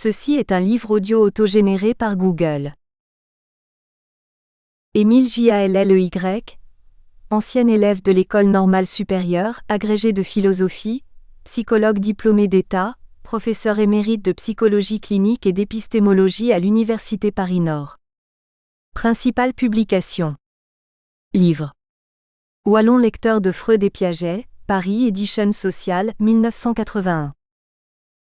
Ceci est un livre audio autogénéré par Google. Émile Jalley, ancien élève de l'École normale supérieure, agrégé de philosophie, psychologue diplômé d'État, professeur émérite de psychologie clinique et d'épistémologie à l'Université Paris-Nord. Principale publication. Livre. Wallon lecteur de Freud et Piaget, Paris Éditions Sociales, 1981.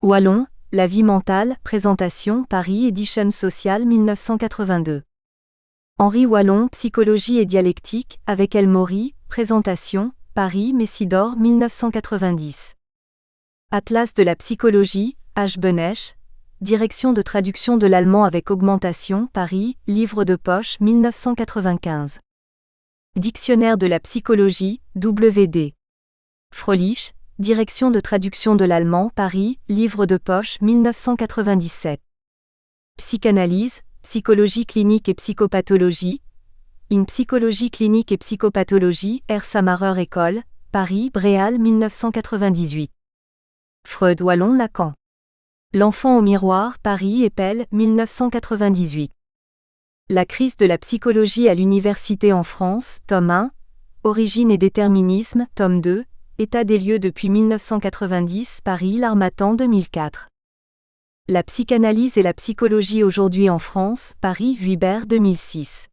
Wallon, La vie mentale, présentation, Paris Éditions Sociales, 1982. Henri Wallon, Psychologie et dialectique, avec El Mori, présentation, Paris Messidor, 1990. Atlas de la psychologie, H. Benech, direction de traduction de l'allemand avec augmentation, Paris, livre de poche, 1995. Dictionnaire de la psychologie, W.D. Froelich, direction de traduction de l'allemand, Paris, livre de poche, 1997. Psychanalyse, psychologie clinique et psychopathologie, In psychologie clinique et psychopathologie, R. Samarer École, Paris, Bréal, 1998. Freud Wallon Lacan. L'enfant au miroir, Paris Eppel, 1998. La crise de la psychologie à l'université en France, tome 1, Origine et déterminisme, tome 2, État des lieux depuis 1990, Paris L'Harmattan 2004. La psychanalyse et la psychologie aujourd'hui en France, Paris Vuibert 2006.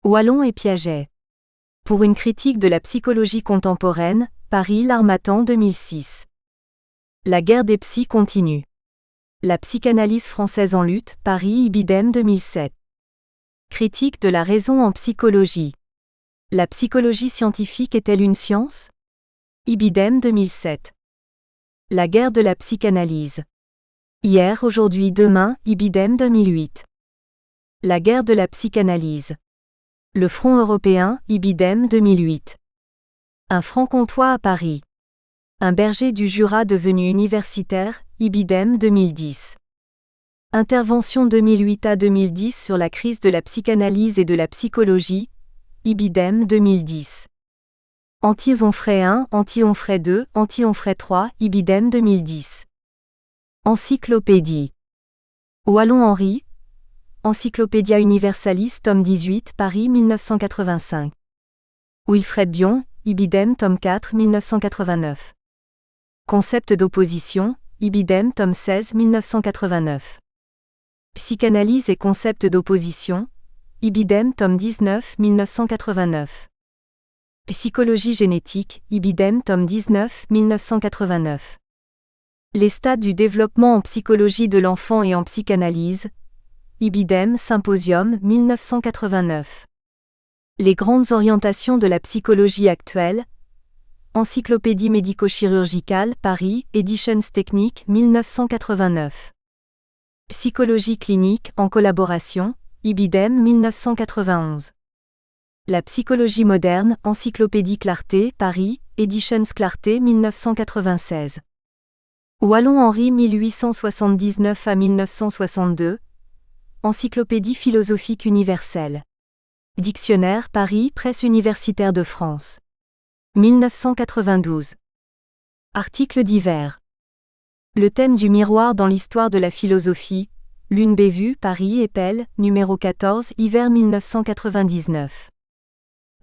Wallon et Piaget. Pour une critique de la psychologie contemporaine, Paris L'Harmattan 2006. La guerre des psys continue. La psychanalyse française en lutte, Paris Ibidem 2007. Critique de la raison en psychologie. La psychologie scientifique est-elle une science ? Ibidem 2007. La guerre de la psychanalyse. Hier, aujourd'hui, demain, Ibidem 2008. La guerre de la psychanalyse. Le Front européen, Ibidem 2008. Un franc-comtois à Paris. Un berger du Jura devenu universitaire, Ibidem 2010. Intervention 2008 à 2010 sur la crise de la psychanalyse et de la psychologie, Ibidem 2010. Anti-Onfray 1, Anti-Onfray 2, Anti-Onfray 3, Ibidem 2010. Encyclopédie. Wallon Henri, Encyclopædia Universalis, tome 18, Paris 1985. Wilfred Bion, Ibidem, tome 4, 1989. Concept d'opposition, Ibidem, tome 16, 1989. Psychanalyse et concept d'opposition, Ibidem, tome 19, 1989. Psychologie génétique, Ibidem, tome 19, 1989. Les stades du développement en psychologie de l'enfant et en psychanalyse, Ibidem, Symposium, 1989. Les grandes orientations de la psychologie actuelle, Encyclopédie médico-chirurgicale, Paris, Editions Techniques, 1989. Psychologie clinique, en collaboration, Ibidem, 1991. La psychologie moderne, Encyclopédie Clarté, Paris, Editions Clarté, 1996. Wallon Henri 1879 à 1962. Encyclopédie philosophique universelle. Dictionnaire, Paris, Presse universitaire de France. 1992. Articles divers. Le thème du miroir dans l'histoire de la philosophie, Lune Bévue, Paris, Eppel, numéro 14, hiver 1999.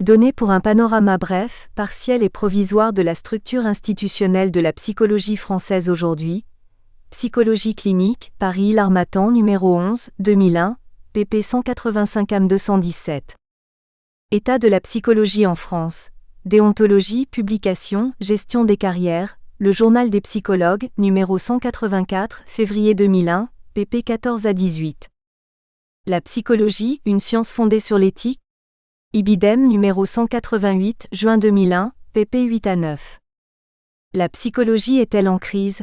Données pour un panorama bref, partiel et provisoire de la structure institutionnelle de la psychologie française aujourd'hui. Psychologie clinique, Paris L'Harmattan numéro 11, 2001, pp 185 am 217. État de la psychologie en France. Déontologie, publication, gestion des carrières, le journal des psychologues, numéro 184, février 2001, pp 14 à 18. La psychologie, une science fondée sur l'éthique. Ibidem numéro 188, juin 2001, pp 8 à 9. La psychologie est-elle en crise ?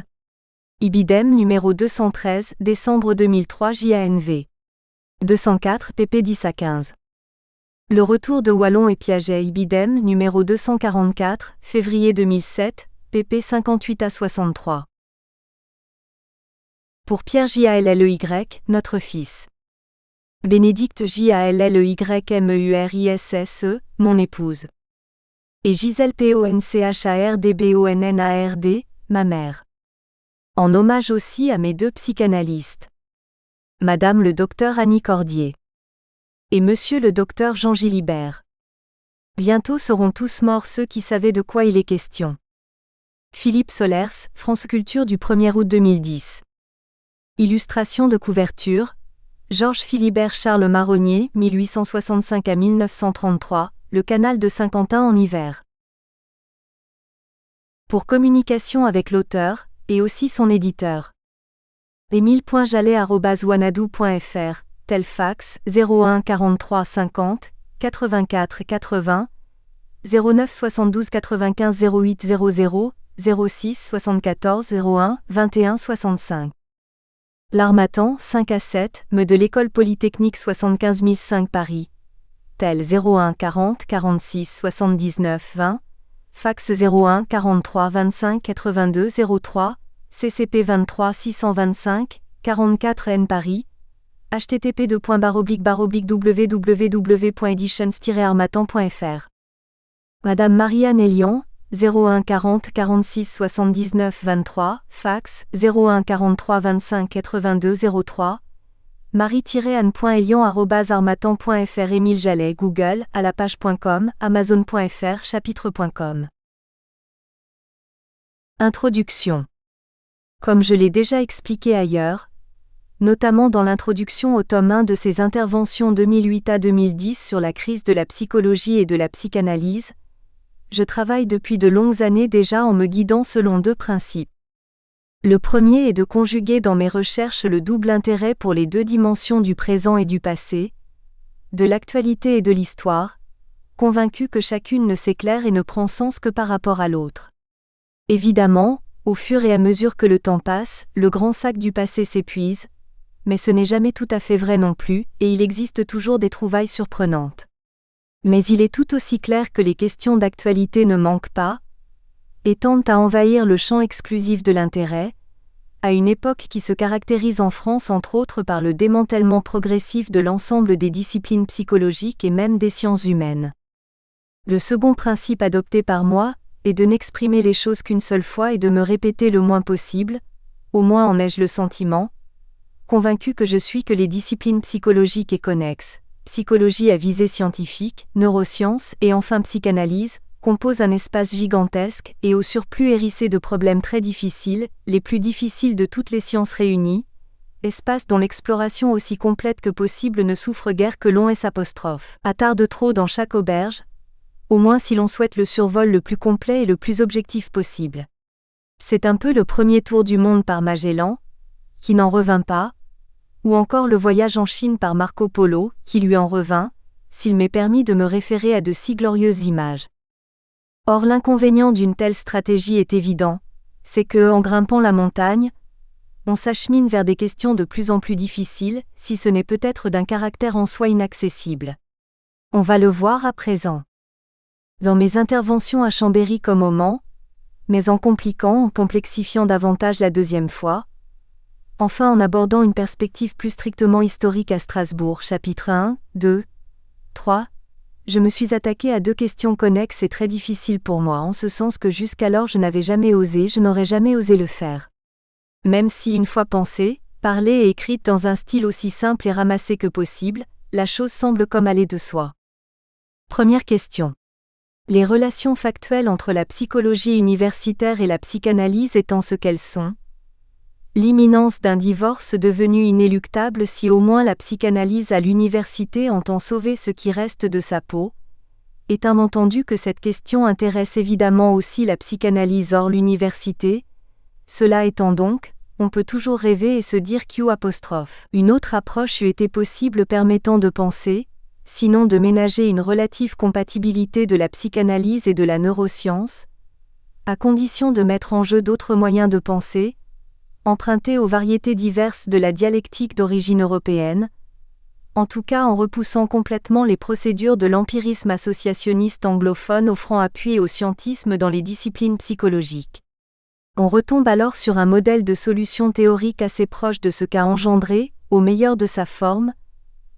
Ibidem numéro 213, décembre 2003 JANV. 204 pp 10 à 15. Le retour de Wallon et Piaget Ibidem numéro 244, février 2007, pp 58 à 63. Pour Pierre Jalley, notre fils. Bénédicte Jalleymeurisse, mon épouse. Et Gisèle Ponchardbonnard, ma mère. En hommage aussi à mes deux psychanalystes. Madame le docteur Annie Cordier. Et Monsieur le docteur Jean Gilibert. Bientôt seront tous morts ceux qui savaient de quoi il est question. Philippe Solers, France Culture du 1er août 2010. Illustration de couverture, Georges Philibert Charles Marronnier, 1865 à 1933, Le canal de Saint-Quentin en hiver. Pour communication avec l'auteur, et aussi son éditeur. emile.jallet@wanadoo.fr, tel fax, 01 43 50 84 80, 09 72 95 08 00, 06 74 01 21 65. L'Harmattan, 5 à 7, me de l'École Polytechnique 75 005 Paris. Tel 01 40 46 79 20, fax 01 43 25 82 03, CCP 23 625, 44 N Paris, http://www.editions-harmattan.fr. Madame Marie-Anne Elion, 01 40 46 79 23, fax 01 43 25 82 03, marie-anne.elion@harmattan.fr. Émile Jallet, Google, à la page.com, amazon.fr, chapitre.com. Introduction. Comme je l'ai déjà expliqué ailleurs, notamment dans l'introduction au tome 1 de ses interventions 2008 à 2010 sur la crise de la psychologie et de la psychanalyse, je travaille depuis de longues années déjà en me guidant selon deux principes. Le premier est de conjuguer dans mes recherches le double intérêt pour les deux dimensions du présent et du passé, de l'actualité et de l'histoire, convaincu que chacune ne s'éclaire et ne prend sens que par rapport à l'autre. Évidemment, au fur et à mesure que le temps passe, le grand sac du passé s'épuise, mais ce n'est jamais tout à fait vrai non plus, et il existe toujours des trouvailles surprenantes. Mais il est tout aussi clair que les questions d'actualité ne manquent pas, et tendent à envahir le champ exclusif de l'intérêt, à une époque qui se caractérise en France entre autres par le démantèlement progressif de l'ensemble des disciplines psychologiques et même des sciences humaines. Le second principe adopté par moi est de n'exprimer les choses qu'une seule fois et de me répéter le moins possible, au moins en ai-je le sentiment, convaincu que je suis que les disciplines psychologiques et connexes, psychologie à visée scientifique, neurosciences et enfin psychanalyse, composent un espace gigantesque et au surplus hérissé de problèmes très difficiles, les plus difficiles de toutes les sciences réunies, espace dont l'exploration aussi complète que possible ne souffre guère que l'on attarde trop dans chaque auberge, au moins si l'on souhaite le survol le plus complet et le plus objectif possible. C'est un peu le premier tour du monde par Magellan, qui n'en revint pas, ou encore le voyage en Chine par Marco Polo, qui lui en revint, s'il m'est permis de me référer à de si glorieuses images. Or l'inconvénient d'une telle stratégie est évident, c'est que, en grimpant la montagne, on s'achemine vers des questions de plus en plus difficiles, si ce n'est peut-être d'un caractère en soi inaccessible. On va le voir à présent. Dans mes interventions à Chambéry comme au Mans, mais en complexifiant davantage la deuxième fois, enfin en abordant une perspective plus strictement historique à Strasbourg, chapitres 1, 2, 3, je me suis attaqué à deux questions connexes et très difficiles pour moi en ce sens que jusqu'alors je n'avais jamais osé, je n'aurais jamais osé le faire. Même si une fois pensée, parlée et écrite dans un style aussi simple et ramassé que possible, la chose semble comme aller de soi. Première question. Les relations factuelles entre la psychologie universitaire et la psychanalyse étant ce qu'elles sont, l'imminence d'un divorce devenu inéluctable si au moins la psychanalyse à l'université entend sauver ce qui reste de sa peau, étant entendu que cette question intéresse évidemment aussi la psychanalyse hors l'université, cela étant donc, on peut toujours rêver et se dire Une autre approche eût été possible permettant de penser, sinon de ménager une relative compatibilité de la psychanalyse et de la neuroscience, à condition de mettre en jeu d'autres moyens de penser, empruntés aux variétés diverses de la dialectique d'origine européenne, en tout cas en repoussant complètement les procédures de l'empirisme associationniste anglophone offrant appui au scientisme dans les disciplines psychologiques. On retombe alors sur un modèle de solution théorique assez proche de ce qu'a engendré, au meilleur de sa forme,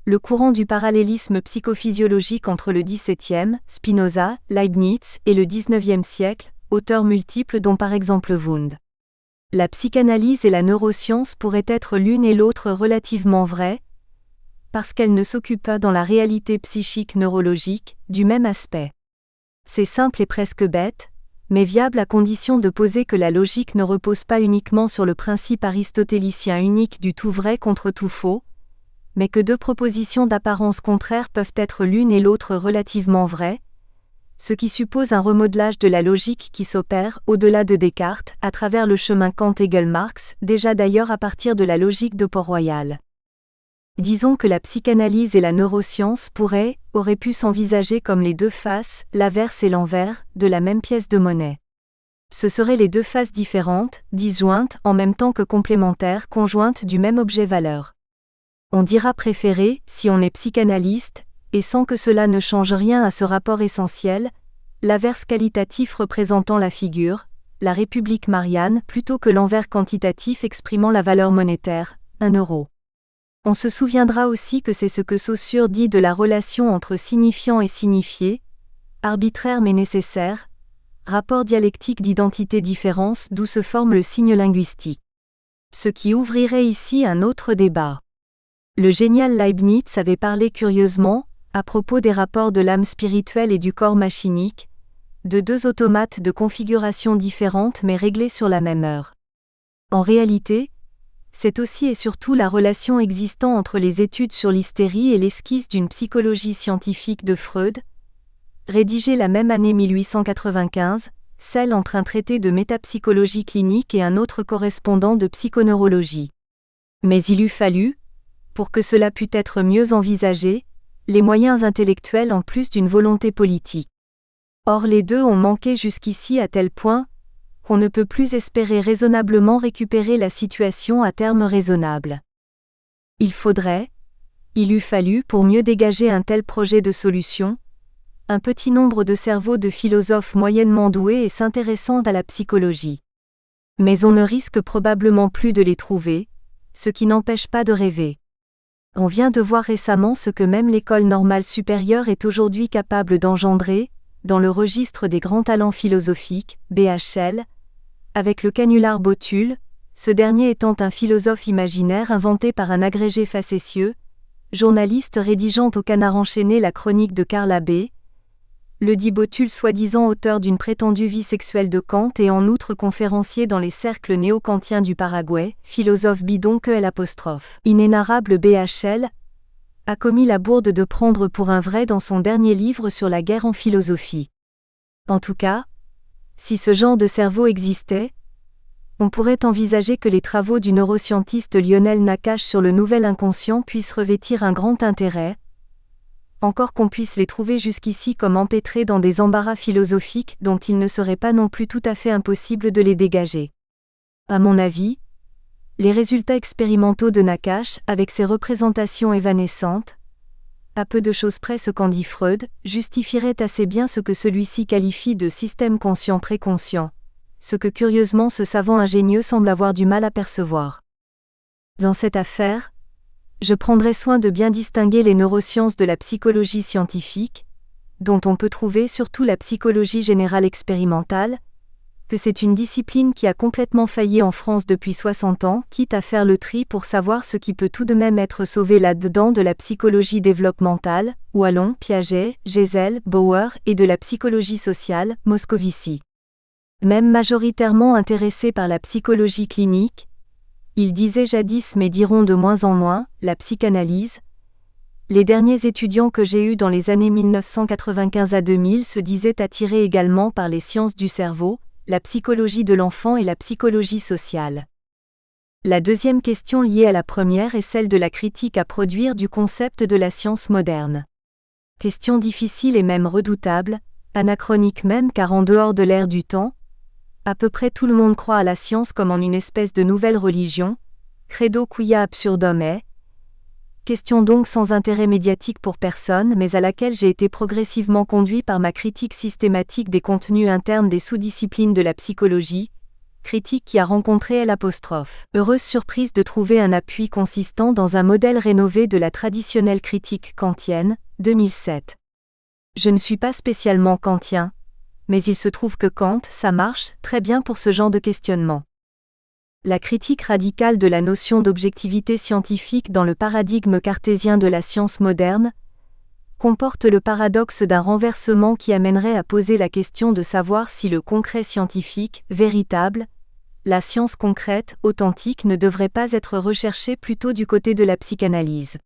le courant du parallélisme psychophysiologique entre le XVIIe, Spinoza, Leibniz, et le XIXe siècle, auteurs multiples dont par exemple Wundt. La psychanalyse et la neuroscience pourraient être l'une et l'autre relativement vraies, parce qu'elles ne s'occupent pas dans la réalité psychique neurologique du même aspect. C'est simple et presque bête, mais viable à condition de poser que la logique ne repose pas uniquement sur le principe aristotélicien unique du tout vrai contre tout faux, mais que deux propositions d'apparence contraire peuvent être l'une et l'autre relativement vraies, ce qui suppose un remodelage de la logique qui s'opère au-delà de Descartes à travers le chemin Kant-Hegel-Marx, déjà d'ailleurs à partir de la logique de Port-Royal. Disons que la psychanalyse et la neuroscience auraient pu s'envisager comme les deux faces, l'averse et l'envers, de la même pièce de monnaie. Ce seraient les deux faces différentes, disjointes en même temps que complémentaires, conjointes du même objet-valeur. On dira préférer, si on est psychanalyste, et sans que cela ne change rien à ce rapport essentiel, l'averse qualitatif représentant la figure, la République Marianne, plutôt que l'envers quantitatif exprimant la valeur monétaire, 1 euro. On se souviendra aussi que c'est ce que Saussure dit de la relation entre signifiant et signifié, arbitraire mais nécessaire, rapport dialectique d'identité-différence d'où se forme le signe linguistique. Ce qui ouvrirait ici un autre débat. Le génial Leibniz avait parlé curieusement, à propos des rapports de l'âme spirituelle et du corps machinique, de deux automates de configuration différente mais réglés sur la même heure. En réalité, c'est aussi et surtout la relation existant entre les études sur l'hystérie et l'esquisse d'une psychologie scientifique de Freud, rédigée la même année 1895, celle entre un traité de métapsychologie clinique et un autre correspondant de psychoneurologie. Mais il eût fallu, pour que cela pût être mieux envisagé, les moyens intellectuels en plus d'une volonté politique. Or les deux ont manqué jusqu'ici à tel point qu'on ne peut plus espérer raisonnablement récupérer la situation à terme raisonnable. Il eût fallu, pour mieux dégager un tel projet de solution, un petit nombre de cerveaux de philosophes moyennement doués et s'intéressant à la psychologie. Mais on ne risque probablement plus de les trouver, ce qui n'empêche pas de rêver. On vient de voir récemment ce que même l'école normale supérieure est aujourd'hui capable d'engendrer, dans le registre des grands talents philosophiques, BHL, avec le canular Botul, ce dernier étant un philosophe imaginaire inventé par un agrégé facétieux, journaliste rédigeant au Canard enchaîné la chronique de Karl Abbé, le dit Botul soi-disant auteur d'une prétendue vie sexuelle de Kant et en outre conférencier dans les cercles néo-kantiens du Paraguay, philosophe bidon que l'apostrophe. Inénarrable BHL a commis la bourde de prendre pour un vrai dans son dernier livre sur la guerre en philosophie. En tout cas, si ce genre de cerveau existait, on pourrait envisager que les travaux du neuroscientiste Lionel Nakache sur le nouvel inconscient puissent revêtir un grand intérêt, encore qu'on puisse les trouver jusqu'ici comme empêtrés dans des embarras philosophiques dont il ne serait pas non plus tout à fait impossible de les dégager. À mon avis, les résultats expérimentaux de Nakache, avec ses représentations évanescentes, à peu de choses près ce qu'en dit Freud, justifieraient assez bien ce que celui-ci qualifie de système conscient-préconscient, ce que curieusement ce savant ingénieux semble avoir du mal à percevoir. Dans cette affaire, je prendrai soin de bien distinguer les neurosciences de la psychologie scientifique, dont on peut trouver surtout la psychologie générale expérimentale, que c'est une discipline qui a complètement failli en France depuis 60 ans, quitte à faire le tri pour savoir ce qui peut tout de même être sauvé là-dedans de la psychologie développementale, Wallon, Piaget, Gesell, Bauer et de la psychologie sociale, Moscovici. Même majoritairement intéressés par la psychologie clinique, ils disaient jadis mais diront de moins en moins, la psychanalyse. Les derniers étudiants que j'ai eus dans les années 1995 à 2000 se disaient attirés également par les sciences du cerveau, la psychologie de l'enfant et la psychologie sociale. La deuxième question liée à la première est celle de la critique à produire du concept de la science moderne. Question difficile et même redoutable, anachronique même car en dehors de l'ère du temps, à peu près tout le monde croit à la science comme en une espèce de nouvelle religion, credo quia absurdum est. Question donc sans intérêt médiatique pour personne mais à laquelle j'ai été progressivement conduit par ma critique systématique des contenus internes des sous-disciplines de la psychologie, critique qui a rencontré l'apostrophe. Heureuse surprise de trouver un appui consistant dans un modèle rénové de la traditionnelle critique kantienne, 2007. Je ne suis pas spécialement kantien, mais il se trouve que Kant, ça marche très bien pour ce genre de questionnement. La critique radicale de la notion d'objectivité scientifique dans le paradigme cartésien de la science moderne comporte le paradoxe d'un renversement qui amènerait à poser la question de savoir si le concret scientifique, véritable, la science concrète, authentique ne devrait pas être recherché plutôt du côté de la psychanalyse.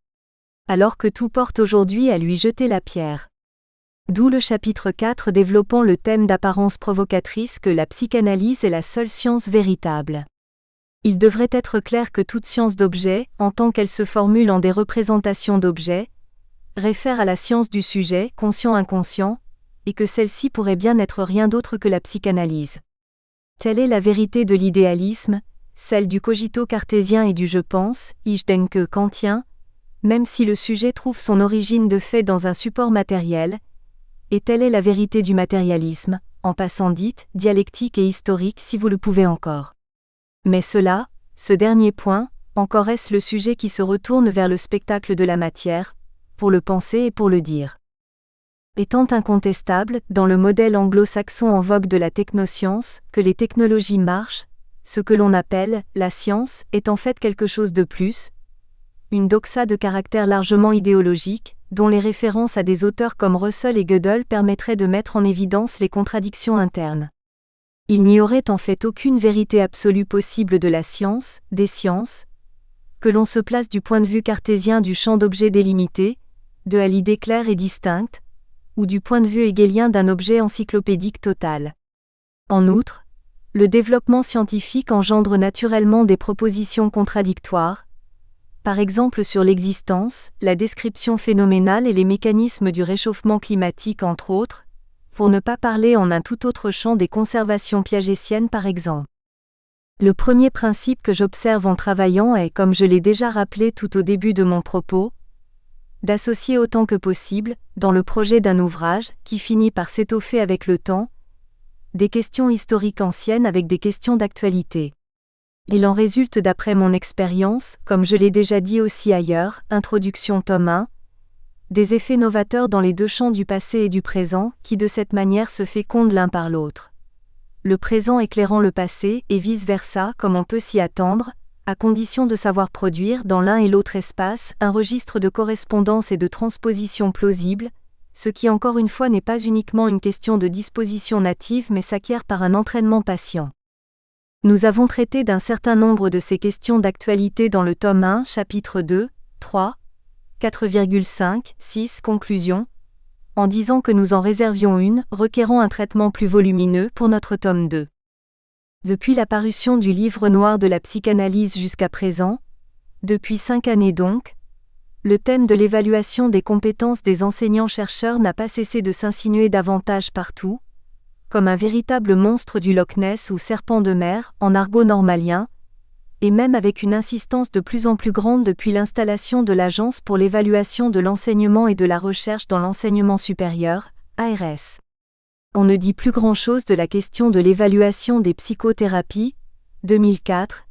Alors que tout porte aujourd'hui à lui jeter la pierre. D'où le chapitre 4 développant le thème d'apparence provocatrice que la psychanalyse est la seule science véritable. Il devrait être clair que toute science d'objet, en tant qu'elle se formule en des représentations d'objets, réfère à la science du sujet, conscient-inconscient, et que celle-ci pourrait bien n'être rien d'autre que la psychanalyse. Telle est la vérité de l'idéalisme, celle du cogito cartésien et du je pense, ich denke kantien, même si le sujet trouve son origine de fait dans un support matériel, et telle est la vérité du matérialisme, en passant dite, dialectique et historique si vous le pouvez encore. Mais ce dernier point, encore est-ce le sujet qui se retourne vers le spectacle de la matière, pour le penser et pour le dire. Étant incontestable, dans le modèle anglo-saxon en vogue de la technoscience, que les technologies marchent, ce que l'on appelle la science est en fait quelque chose de plus, une doxa de caractère largement idéologique, dont les références à des auteurs comme Russell et Gödel permettraient de mettre en évidence les contradictions internes. Il n'y aurait en fait aucune vérité absolue possible de la science, des sciences, que l'on se place du point de vue cartésien du champ d'objets délimité, de à l'idée claire et distincte, ou du point de vue hegelien d'un objet encyclopédique total. En outre, le développement scientifique engendre naturellement des propositions contradictoires, par exemple sur l'existence, la description phénoménale et les mécanismes du réchauffement climatique entre autres, pour ne pas parler en un tout autre champ des conservations piagétiennes par exemple. Le premier principe que j'observe en travaillant est, comme je l'ai déjà rappelé tout au début de mon propos, d'associer autant que possible, dans le projet d'un ouvrage, qui finit par s'étoffer avec le temps, des questions historiques anciennes avec des questions d'actualité. Il en résulte d'après mon expérience, comme je l'ai déjà dit aussi ailleurs, introduction tome 1, des effets novateurs dans les deux champs du passé et du présent, qui de cette manière se fécondent l'un par l'autre. Le présent éclairant le passé, et vice-versa comme on peut s'y attendre, à condition de savoir produire dans l'un et l'autre espace un registre de correspondance et de transposition plausible, ce qui encore une fois n'est pas uniquement une question de disposition native mais s'acquiert par un entraînement patient. Nous avons traité d'un certain nombre de ces questions d'actualité dans le tome 1, chapitre 2, 3, 4,5, 6, conclusion, en disant que nous en réservions une, requérant un traitement plus volumineux pour notre tome 2. Depuis la parution du livre noir de la psychanalyse jusqu'à présent, depuis 5 années donc, le thème de l'évaluation des compétences des enseignants-chercheurs n'a pas cessé de s'insinuer davantage partout, comme un véritable monstre du Loch Ness ou serpent de mer, en argot normalien, et même avec une insistance de plus en plus grande depuis l'installation de l'Agence pour l'évaluation de l'enseignement et de la recherche dans l'enseignement supérieur, ARS. On ne dit plus grand-chose de la question de l'évaluation des psychothérapies, 2004,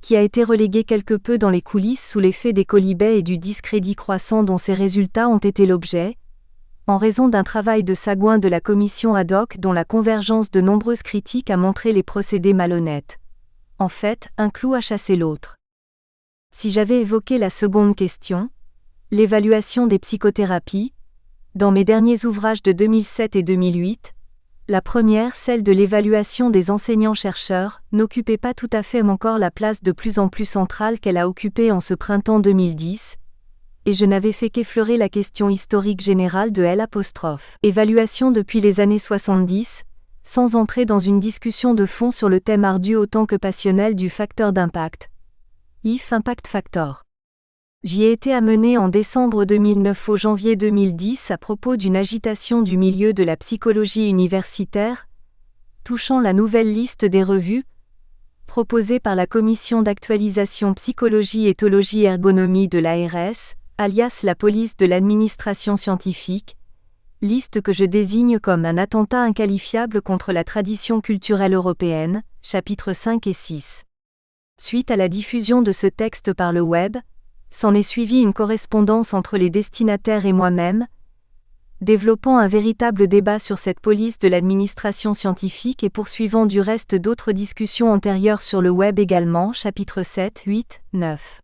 qui a été reléguée quelque peu dans les coulisses sous l'effet des quolibets et du discrédit croissant dont ces résultats ont été l'objet, en raison d'un travail de sagouin de la commission ad hoc dont la convergence de nombreuses critiques a montré les procédés malhonnêtes. En fait, un clou a chassé l'autre. Si j'avais évoqué la seconde question, l'évaluation des psychothérapies, dans mes derniers ouvrages de 2007 et 2008, la première, celle de l'évaluation des enseignants-chercheurs, n'occupait pas tout à fait encore la place de plus en plus centrale qu'elle a occupée en ce printemps 2010, et je n'avais fait qu'effleurer la question historique générale de L'. Évaluation depuis les années 70, sans entrer dans une discussion de fond sur le thème ardu autant que passionnel du facteur d'impact. IF Impact Factor. J'y ai été amené en décembre 2009 au janvier 2010 à propos d'une agitation du milieu de la psychologie universitaire, touchant la nouvelle liste des revues, proposée par la Commission d'actualisation Psychologie, Éthologie, Ergonomie de l'ARS, alias la police de l'administration scientifique, liste que je désigne comme un attentat inqualifiable contre la tradition culturelle européenne, chapitres 5 et 6. Suite à la diffusion de ce texte par le web, s'en est suivie une correspondance entre les destinataires et moi-même, développant un véritable débat sur cette police de l'administration scientifique et poursuivant du reste d'autres discussions antérieures sur le web également, chapitres 7, 8, 9.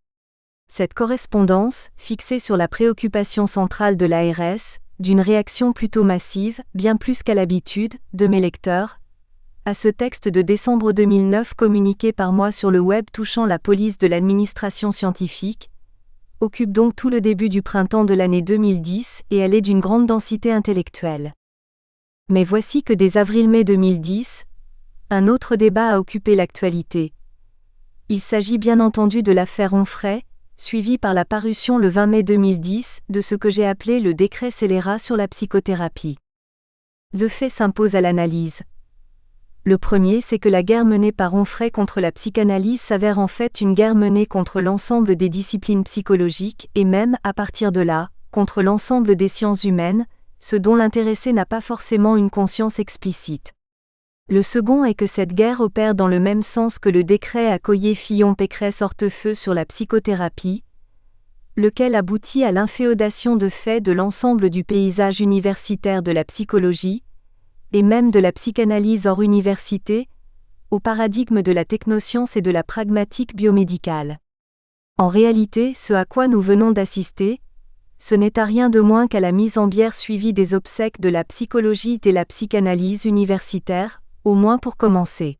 Cette correspondance, fixée sur la préoccupation centrale de l'ARS, d'une réaction plutôt massive, bien plus qu'à l'habitude, de mes lecteurs, à ce texte de décembre 2009 communiqué par moi sur le web touchant la police de l'administration scientifique, occupe donc tout le début du printemps de l'année 2010 et elle est d'une grande densité intellectuelle. Mais voici que dès avril-mai 2010, un autre débat a occupé l'actualité. Il s'agit bien entendu de l'affaire Onfray, suivie par la parution le 20 mai 2010 de ce que j'ai appelé le décret scélérat sur la psychothérapie. Deux faits s'imposent à l'analyse. Le premier, c'est que la guerre menée par Onfray contre la psychanalyse s'avère en fait une guerre menée contre l'ensemble des disciplines psychologiques et même, à partir de là, contre l'ensemble des sciences humaines, ce dont l'intéressé n'a pas forcément une conscience explicite. Le second est que cette guerre opère dans le même sens que le décret Accoyer-Fillon-Pécresse-Hortefeux sur la psychothérapie, lequel aboutit à l'inféodation de fait de l'ensemble du paysage universitaire de la psychologie, et même de la psychanalyse hors université, au paradigme de la technoscience et de la pragmatique biomédicale. En réalité, ce à quoi nous venons d'assister, ce n'est à rien de moins qu'à la mise en bière suivie des obsèques de la psychologie et la psychanalyse universitaire, au moins pour commencer.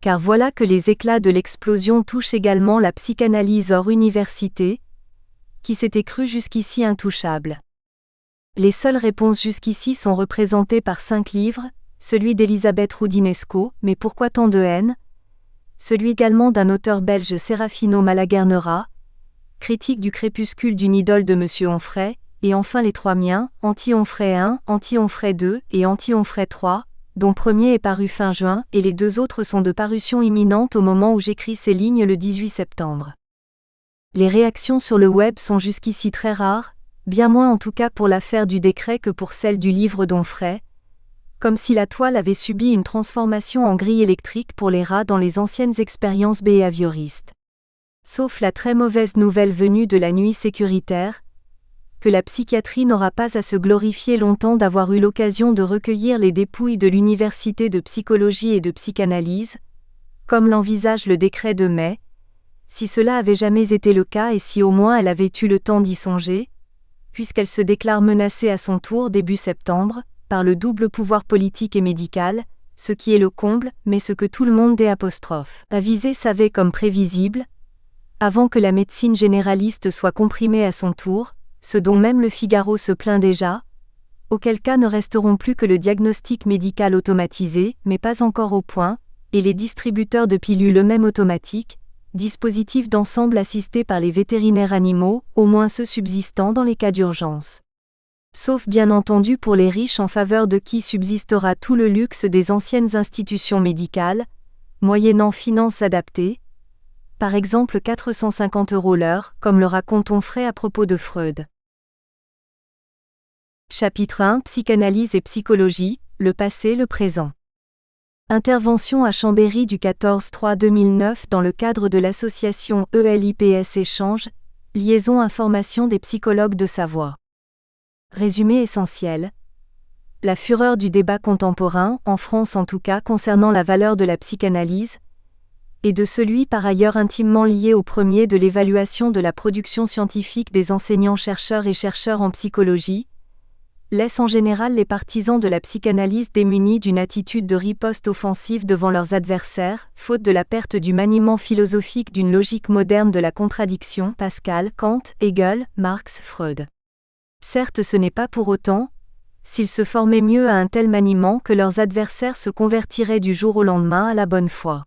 Car voilà que les éclats de l'explosion touchent également la psychanalyse hors université, qui s'était crue jusqu'ici intouchable. Les seules réponses jusqu'ici sont représentées par 5 livres, celui d'Elisabeth Roudinesco, Mais pourquoi tant de haine ? Celui également d'un auteur belge Serafino Malaguernera, Critique du crépuscule d'une idole de M. Onfray, et enfin les 3 miens, Anti-Onfray 1, Anti-Onfray 2 et Anti-Onfray 3, dont premier est paru fin juin et les 2 autres sont de parution imminente au moment où j'écris ces lignes le 18 septembre. Les réactions sur le web sont jusqu'ici très rares, bien moins en tout cas pour l'affaire du décret que pour celle du livre d'Onfray, comme si la toile avait subi une transformation en grille électrique pour les rats dans les anciennes expériences behavioristes. Sauf la très mauvaise nouvelle venue de la nuit sécuritaire, que la psychiatrie n'aura pas à se glorifier longtemps d'avoir eu l'occasion de recueillir les dépouilles de l'université de psychologie et de psychanalyse, comme l'envisage le décret de mai, si cela avait jamais été le cas et si au moins elle avait eu le temps d'y songer, puisqu'elle se déclare menacée à son tour début septembre, par le double pouvoir politique et médical, ce qui est le comble, mais ce que tout le monde avisé savait comme prévisible, avant que la médecine généraliste soit comprimée à son tour, ce dont même le Figaro se plaint déjà, auquel cas ne resteront plus que le diagnostic médical automatisé, mais pas encore au point, et les distributeurs de pilules eux-mêmes automatiques, dispositifs d'ensemble assistés par les vétérinaires animaux, au moins ceux subsistant dans les cas d'urgence. Sauf bien entendu pour les riches en faveur de qui subsistera tout le luxe des anciennes institutions médicales, moyennant finances adaptées, par exemple 450 € l'heure, comme le raconte Onfray à propos de Freud. Chapitre 1 Psychanalyse et psychologie, le passé, le présent. Intervention à Chambéry du 14-3-2009 dans le cadre de l'association ELIPS Échange, Liaison Information des psychologues de Savoie. Résumé essentiel. La fureur du débat contemporain, en France en tout cas concernant la valeur de la psychanalyse, et de celui par ailleurs intimement lié au premier de l'évaluation de la production scientifique des enseignants-chercheurs et chercheurs en psychologie, laisse en général les partisans de la psychanalyse démunis d'une attitude de riposte offensive devant leurs adversaires, faute de la perte du maniement philosophique d'une logique moderne de la contradiction, Pascal, Kant, Hegel, Marx, Freud. Certes, ce n'est pas pour autant, s'ils se formaient mieux à un tel maniement que leurs adversaires se convertiraient du jour au lendemain à la bonne foi.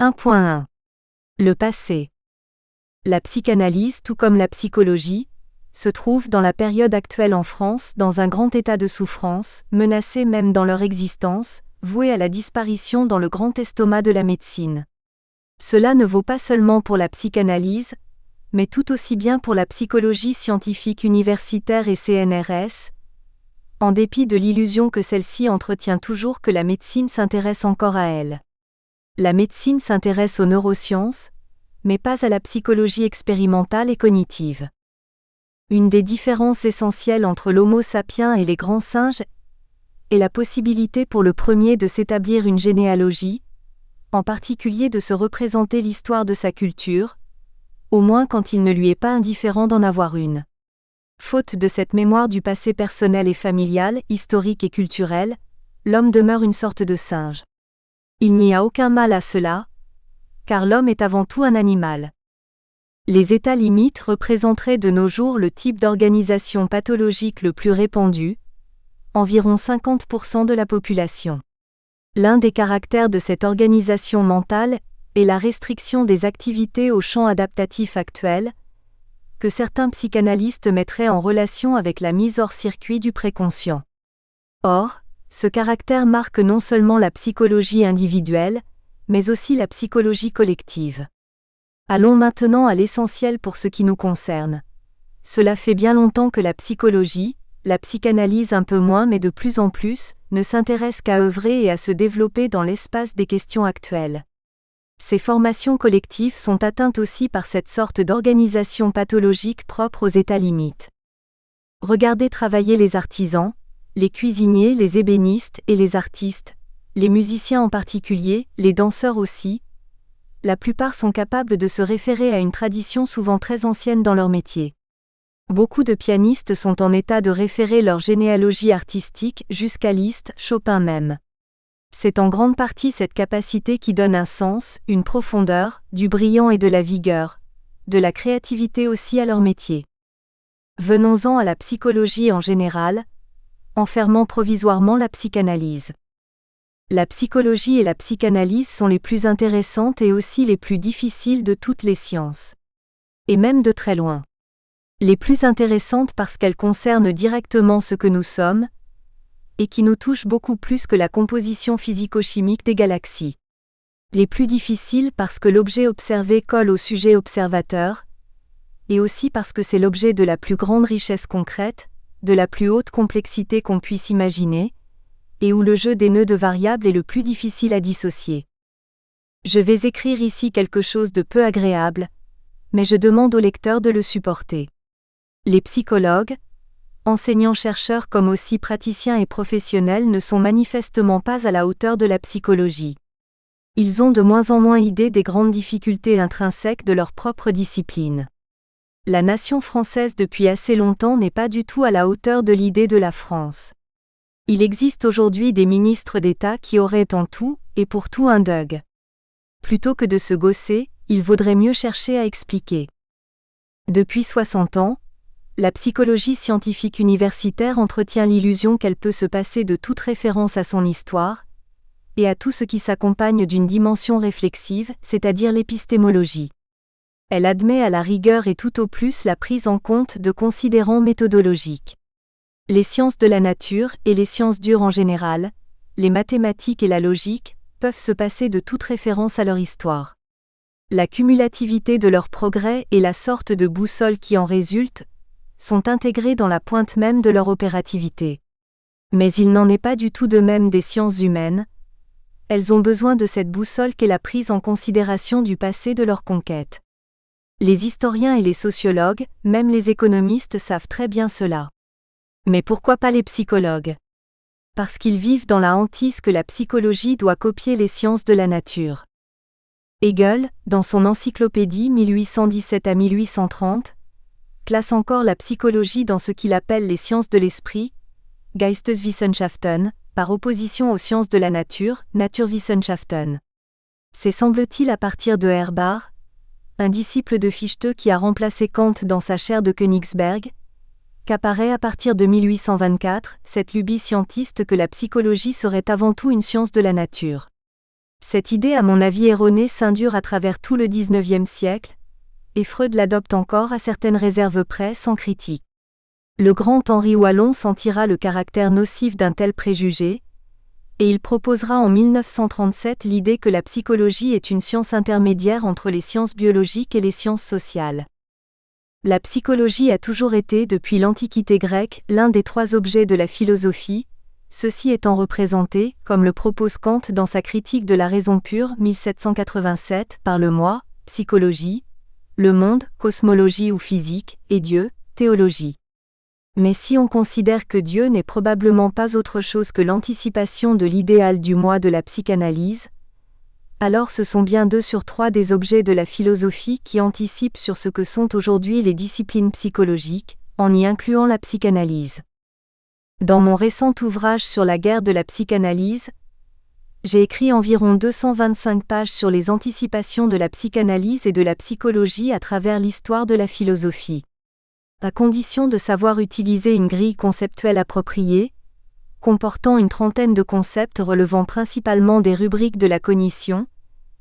1.1. Le passé. La psychanalyse, tout comme la psychologie, se trouve dans la période actuelle en France dans un grand état de souffrance, menacés même dans leur existence, voués à la disparition dans le grand estomac de la médecine. Cela ne vaut pas seulement pour la psychanalyse, mais tout aussi bien pour la psychologie scientifique universitaire et CNRS, en dépit de l'illusion que celle-ci entretient toujours que la médecine s'intéresse encore à elle. La médecine s'intéresse aux neurosciences, mais pas à la psychologie expérimentale et cognitive. Une des différences essentielles entre l'Homo sapiens et les grands singes est la possibilité pour le premier de s'établir une généalogie, en particulier de se représenter l'histoire de sa culture, au moins quand il ne lui est pas indifférent d'en avoir une. Faute de cette mémoire du passé personnel et familial, historique et culturel, l'homme demeure une sorte de singe. Il n'y a aucun mal à cela, car l'homme est avant tout un animal. Les états limites représenteraient de nos jours le type d'organisation pathologique le plus répandu, environ 50% de la population. L'un des caractères de cette organisation mentale est la restriction des activités au champ adaptatif actuel, que certains psychanalystes mettraient en relation avec la mise hors circuit du préconscient. Or, ce caractère marque non seulement la psychologie individuelle, mais aussi la psychologie collective. Allons maintenant à l'essentiel pour ce qui nous concerne. Cela fait bien longtemps que la psychologie, la psychanalyse un peu moins mais de plus en plus, ne s'intéresse qu'à œuvrer et à se développer dans l'espace des questions actuelles. Ces formations collectives sont atteintes aussi par cette sorte d'organisation pathologique propre aux états limites. Regardez travailler les artisans, les cuisiniers, les ébénistes et les artistes, les musiciens en particulier, les danseurs aussi. La plupart sont capables de se référer à une tradition souvent très ancienne dans leur métier. Beaucoup de pianistes sont en état de référer leur généalogie artistique jusqu'à Liszt, Chopin même. C'est en grande partie cette capacité qui donne un sens, une profondeur, du brillant et de la vigueur, de la créativité aussi à leur métier. Venons-en à la psychologie en général, enfermant provisoirement la psychanalyse. La psychologie et la psychanalyse sont les plus intéressantes et aussi les plus difficiles de toutes les sciences. Et même de très loin. Les plus intéressantes parce qu'elles concernent directement ce que nous sommes, et qui nous touchent beaucoup plus que la composition physico-chimique des galaxies. Les plus difficiles parce que l'objet observé colle au sujet observateur, et aussi parce que c'est l'objet de la plus grande richesse concrète, de la plus haute complexité qu'on puisse imaginer, et où le jeu des nœuds de variables est le plus difficile à dissocier. Je vais écrire ici quelque chose de peu agréable, mais je demande au lecteur de le supporter. Les psychologues, enseignants-chercheurs comme aussi praticiens et professionnels ne sont manifestement pas à la hauteur de la psychologie. Ils ont de moins en moins idée des grandes difficultés intrinsèques de leur propre discipline. La nation française depuis assez longtemps n'est pas du tout à la hauteur de l'idée de la France. Il existe aujourd'hui des ministres d'État qui auraient en tout, et pour tout un Doug. Plutôt que de se gausser, il vaudrait mieux chercher à expliquer. Depuis 60 ans, la psychologie scientifique universitaire entretient l'illusion qu'elle peut se passer de toute référence à son histoire, et à tout ce qui s'accompagne d'une dimension réflexive, c'est-à-dire l'épistémologie. Elle admet à la rigueur et tout au plus la prise en compte de considérants méthodologiques. Les sciences de la nature et les sciences dures en général, les mathématiques et la logique, peuvent se passer de toute référence à leur histoire. La cumulativité de leurs progrès et la sorte de boussole qui en résulte sont intégrés dans la pointe même de leur opérativité. Mais il n'en est pas du tout de même des sciences humaines. Elles ont besoin de cette boussole qu'est la prise en considération du passé de leur conquête. Les historiens et les sociologues, même les économistes savent très bien cela. Mais pourquoi pas les psychologues ? Parce qu'ils vivent dans la hantise que la psychologie doit copier les sciences de la nature. Hegel, dans son encyclopédie 1817 à 1830, classe encore la psychologie dans ce qu'il appelle les sciences de l'esprit, Geisteswissenschaften, par opposition aux sciences de la nature, Naturwissenschaften. C'est semble-t-il à partir de Herbart, un disciple de Fichte qui a remplacé Kant dans sa chaire de Königsberg, qu'apparaît à partir de 1824 cette lubie scientiste que la psychologie serait avant tout une science de la nature. Cette idée à mon avis erronée s'indure à travers tout le XIXe siècle, et Freud l'adopte encore à certaines réserves près sans critique. Le grand Henri Wallon sentira le caractère nocif d'un tel préjugé, et il proposera en 1937 l'idée que la psychologie est une science intermédiaire entre les sciences biologiques et les sciences sociales. La psychologie a toujours été, depuis l'Antiquité grecque, l'un des trois objets de la philosophie, ceci étant représenté, comme le propose Kant dans sa critique de la raison pure 1787, par le moi, psychologie, le monde, cosmologie ou physique, et Dieu, théologie. Mais si on considère que Dieu n'est probablement pas autre chose que l'anticipation de l'idéal du moi de la psychanalyse, alors ce sont bien 2 sur 3 des objets de la philosophie qui anticipent sur ce que sont aujourd'hui les disciplines psychologiques, en y incluant la psychanalyse. Dans mon récent ouvrage sur la guerre de la psychanalyse, j'ai écrit environ 225 pages sur les anticipations de la psychanalyse et de la psychologie à travers l'histoire de la philosophie. À condition de savoir utiliser une grille conceptuelle appropriée, comportant une trentaine de concepts relevant principalement des rubriques de la cognition,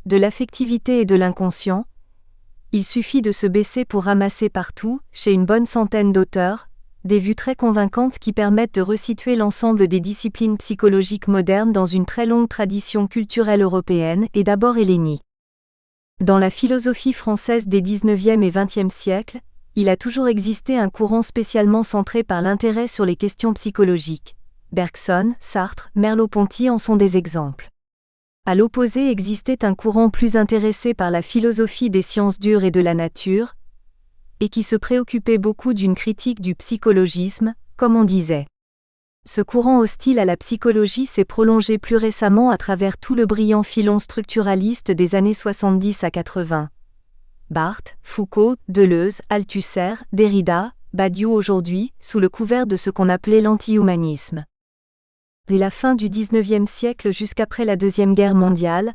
de l'affectivité et de l'inconscient, il suffit de se baisser pour ramasser partout, chez une bonne centaine d'auteurs, des vues très convaincantes qui permettent de resituer l'ensemble des disciplines psychologiques modernes dans une très longue tradition culturelle européenne et d'abord hellénique. Dans la philosophie française des XIXe et XXe siècles, il a toujours existé un courant spécialement centré par l'intérêt sur les questions psychologiques. Bergson, Sartre, Merleau-Ponty en sont des exemples. À l'opposé existait un courant plus intéressé par la philosophie des sciences dures et de la nature, et qui se préoccupait beaucoup d'une critique du psychologisme, comme on disait. Ce courant hostile à la psychologie s'est prolongé plus récemment à travers tout le brillant filon structuraliste des années 70 à 80. Barthes, Foucault, Deleuze, Althusser, Derrida, Badiou aujourd'hui, sous le couvert de ce qu'on appelait l'anti-humanisme. Dès la fin du XIXe siècle jusqu'après la Deuxième Guerre mondiale,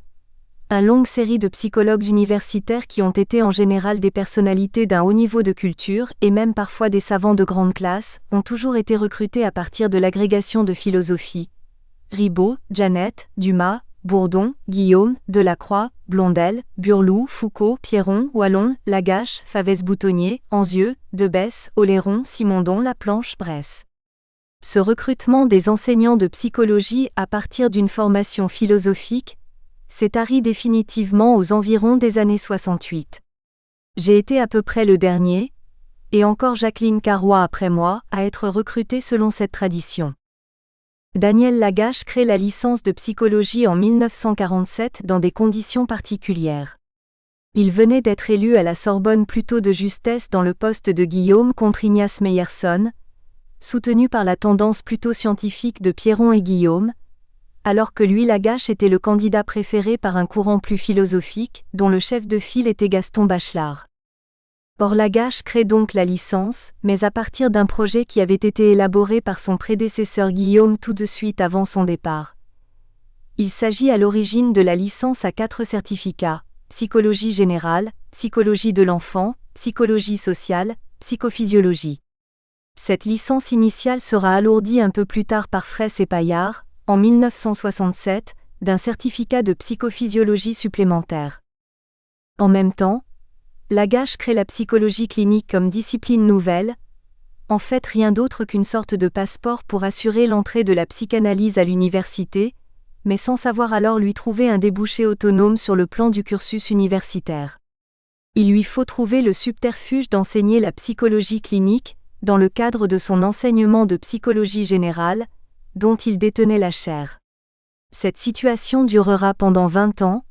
une longue série de psychologues universitaires qui ont été en général des personnalités d'un haut niveau de culture et même parfois des savants de grande classe, ont toujours été recrutés à partir de l'agrégation de philosophie. Ribot, Janet, Dumas, Bourdon, Guillaume, Delacroix, Blondel, Burlou, Foucault, Pierron, Wallon, Lagache, Favès-Boutonnier, Anzieux, Debesse, Oléron, Simondon, Laplanche, Bresse. Ce recrutement des enseignants de psychologie à partir d'une formation philosophique s'est tari définitivement aux environs des années 68. J'ai été à peu près le dernier, et encore Jacqueline Carrois après moi, à être recrutée selon cette tradition. Daniel Lagache crée la licence de psychologie en 1947 dans des conditions particulières. Il venait d'être élu à la Sorbonne plutôt de justesse dans le poste de Guillaume contre Ignace Meyerson, soutenu par la tendance plutôt scientifique de Pierron et Guillaume, alors que lui Lagache était le candidat préféré par un courant plus philosophique, dont le chef de file était Gaston Bachelard. Or Lagache crée donc la licence, mais à partir d'un projet qui avait été élaboré par son prédécesseur Guillaume tout de suite avant son départ. Il s'agit à l'origine de la licence à 4 certificats, psychologie générale, psychologie de l'enfant, psychologie sociale, psychophysiologie. Cette licence initiale sera alourdie un peu plus tard par Fraisse et Paillard, en 1967, d'un certificat de psychophysiologie supplémentaire. En même temps, Lagache crée la psychologie clinique comme discipline nouvelle, en fait rien d'autre qu'une sorte de passeport pour assurer l'entrée de la psychanalyse à l'université, mais sans savoir alors lui trouver un débouché autonome sur le plan du cursus universitaire. Il lui faut trouver le subterfuge d'enseigner la psychologie clinique, dans le cadre de son enseignement de psychologie générale, dont il détenait la chaire. Cette situation durera pendant 20 ans,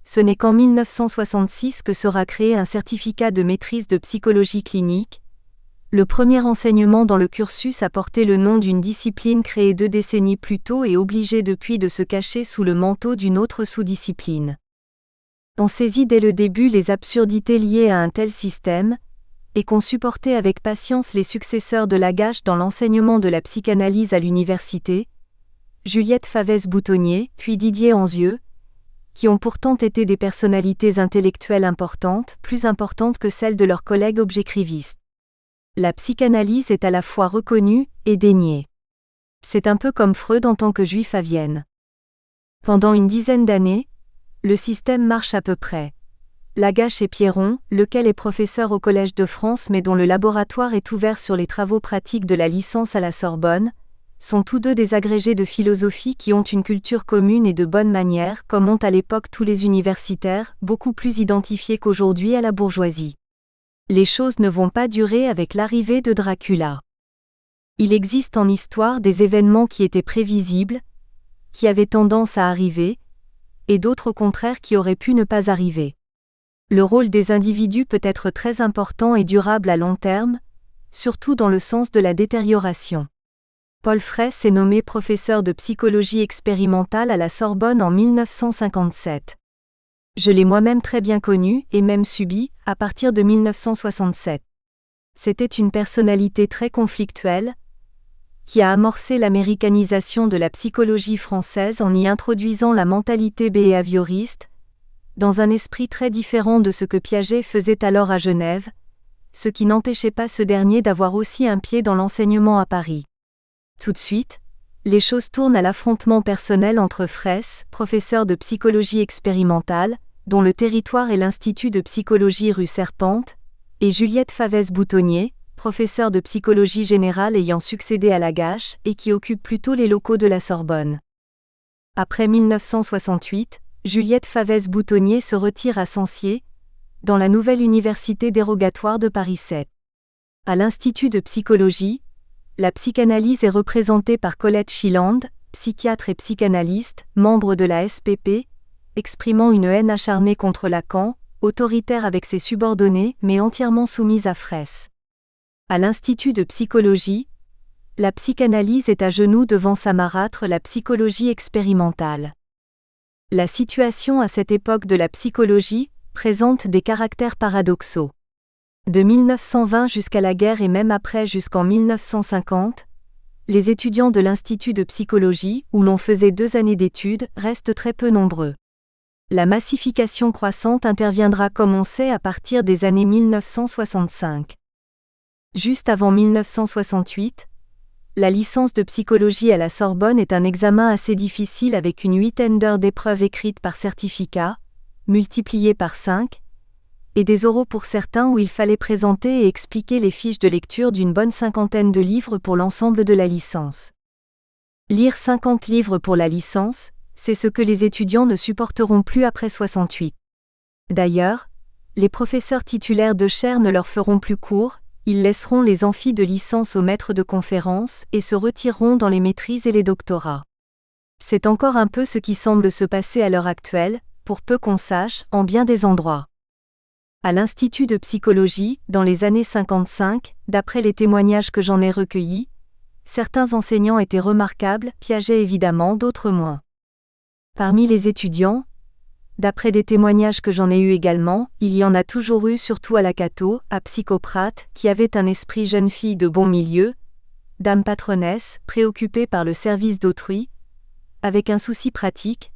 ce n'est qu'en 1966 que sera créé un certificat de maîtrise de psychologie clinique. Le premier enseignement dans le cursus a porté le nom d'une discipline créée 2 décennies plus tôt et obligée depuis de se cacher sous le manteau d'une autre sous-discipline. On saisit dès le début les absurdités liées à un tel système, et qu'on supportait avec patience les successeurs de Lagache dans l'enseignement de la psychanalyse à l'université, Juliette Favès-Boutonnier, puis Didier Anzieux, qui ont pourtant été des personnalités intellectuelles importantes, plus importantes que celles de leurs collègues objectivistes. La psychanalyse est à la fois reconnue et déniée. C'est un peu comme Freud en tant que juif à Vienne. Pendant une dizaine d'années, le système marche à peu près. Lagache et Pierron, lequel est professeur au Collège de France mais dont le laboratoire est ouvert sur les travaux pratiques de la licence à la Sorbonne, sont tous deux des agrégés de philosophie qui ont une culture commune et de bonnes manières comme ont à l'époque tous les universitaires, beaucoup plus identifiés qu'aujourd'hui à la bourgeoisie. Les choses ne vont pas durer avec l'arrivée de Dracula. Il existe en histoire des événements qui étaient prévisibles, qui avaient tendance à arriver, et d'autres au contraire qui auraient pu ne pas arriver. Le rôle des individus peut être très important et durable à long terme, surtout dans le sens de la détérioration. Paul Fraisse est nommé professeur de psychologie expérimentale à la Sorbonne en 1957. Je l'ai moi-même très bien connu et même subi, à partir de 1967. C'était une personnalité très conflictuelle, qui a amorcé l'américanisation de la psychologie française en y introduisant la mentalité behavioriste, dans un esprit très différent de ce que Piaget faisait alors à Genève, ce qui n'empêchait pas ce dernier d'avoir aussi un pied dans l'enseignement à Paris. Tout de suite, les choses tournent à l'affrontement personnel entre Fraisse, professeur de psychologie expérimentale, dont le territoire est l'Institut de psychologie rue Serpente, et Juliette Favès-Boutonnier, professeur de psychologie générale ayant succédé à Lagache et qui occupe plutôt les locaux de la Sorbonne. Après 1968, Juliette Favès-Boutonnier se retire à Censier, dans la nouvelle université dérogatoire de Paris 7. À l'Institut de psychologie, la psychanalyse est représentée par Colette Schilland, psychiatre et psychanalyste, membre de la SPP, exprimant une haine acharnée contre Lacan, autoritaire avec ses subordonnés mais entièrement soumise à Fraisse. À l'Institut de psychologie, la psychanalyse est à genoux devant sa marâtre la psychologie expérimentale. La situation à cette époque de la psychologie présente des caractères paradoxaux. De 1920 jusqu'à la guerre et même après jusqu'en 1950, les étudiants de l'Institut de psychologie, où l'on faisait 2 années d'études, restent très peu nombreux. La massification croissante interviendra comme on sait à partir des années 1965. Juste avant 1968, la licence de psychologie à la Sorbonne est un examen assez difficile avec une 8aine d'heures d'épreuves écrites par certificat, multipliées par 5, et des oraux pour certains où il fallait présenter et expliquer les fiches de lecture d'une bonne 50aine de livres pour l'ensemble de la licence. Lire 50 livres pour la licence, c'est ce que les étudiants ne supporteront plus après 68. D'ailleurs, les professeurs titulaires de chaire ne leur feront plus cours, ils laisseront les amphis de licence aux maîtres de conférences et se retireront dans les maîtrises et les doctorats. C'est encore un peu ce qui semble se passer à l'heure actuelle, pour peu qu'on sache, en bien des endroits. À l'Institut de psychologie, dans les années 55, d'après les témoignages que j'en ai recueillis, certains enseignants étaient remarquables, Piaget évidemment, d'autres moins. Parmi les étudiants, d'après des témoignages que j'en ai eus également, il y en a toujours eu surtout à la Cato, à Psychoprate, qui avait un esprit jeune fille de bon milieu, dame patronnesse, préoccupée par le service d'autrui, avec un souci pratique,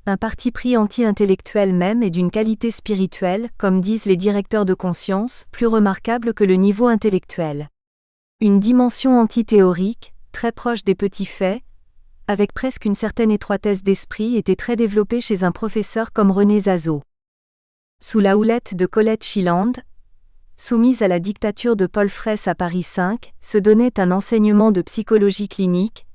un parti pris anti-intellectuel même et d'une qualité spirituelle, comme disent les directeurs de conscience, plus remarquable que le niveau intellectuel. Une dimension antithéorique, très proche des petits faits, avec presque une certaine étroitesse d'esprit était très développée chez un professeur comme René Zazot. Sous la houlette de Colette Schilland, soumise à la dictature de Paul Fraisse à Paris 5, se donnait un enseignement de psychologie clinique,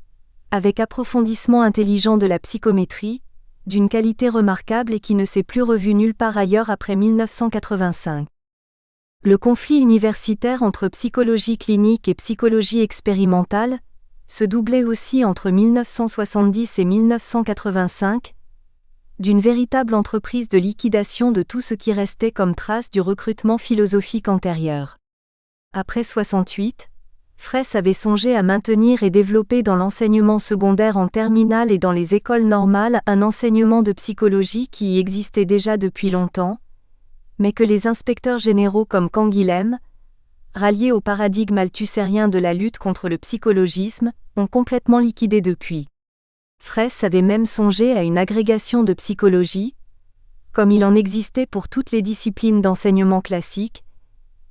avec approfondissement intelligent de la psychométrie, d'une qualité remarquable et qui ne s'est plus revue nulle part ailleurs après 1985. Le conflit universitaire entre psychologie clinique et psychologie expérimentale se doublait aussi entre 1970 et 1985, d'une véritable entreprise de liquidation de tout ce qui restait comme trace du recrutement philosophique antérieur. Après 68, Fraisse avait songé à maintenir et développer dans l'enseignement secondaire en terminale et dans les écoles normales un enseignement de psychologie qui y existait déjà depuis longtemps, mais que les inspecteurs généraux comme Canguilhem, ralliés au paradigme althusserien de la lutte contre le psychologisme, ont complètement liquidé depuis. Fraisse avait même songé à une agrégation de psychologie, comme il en existait pour toutes les disciplines d'enseignement classique,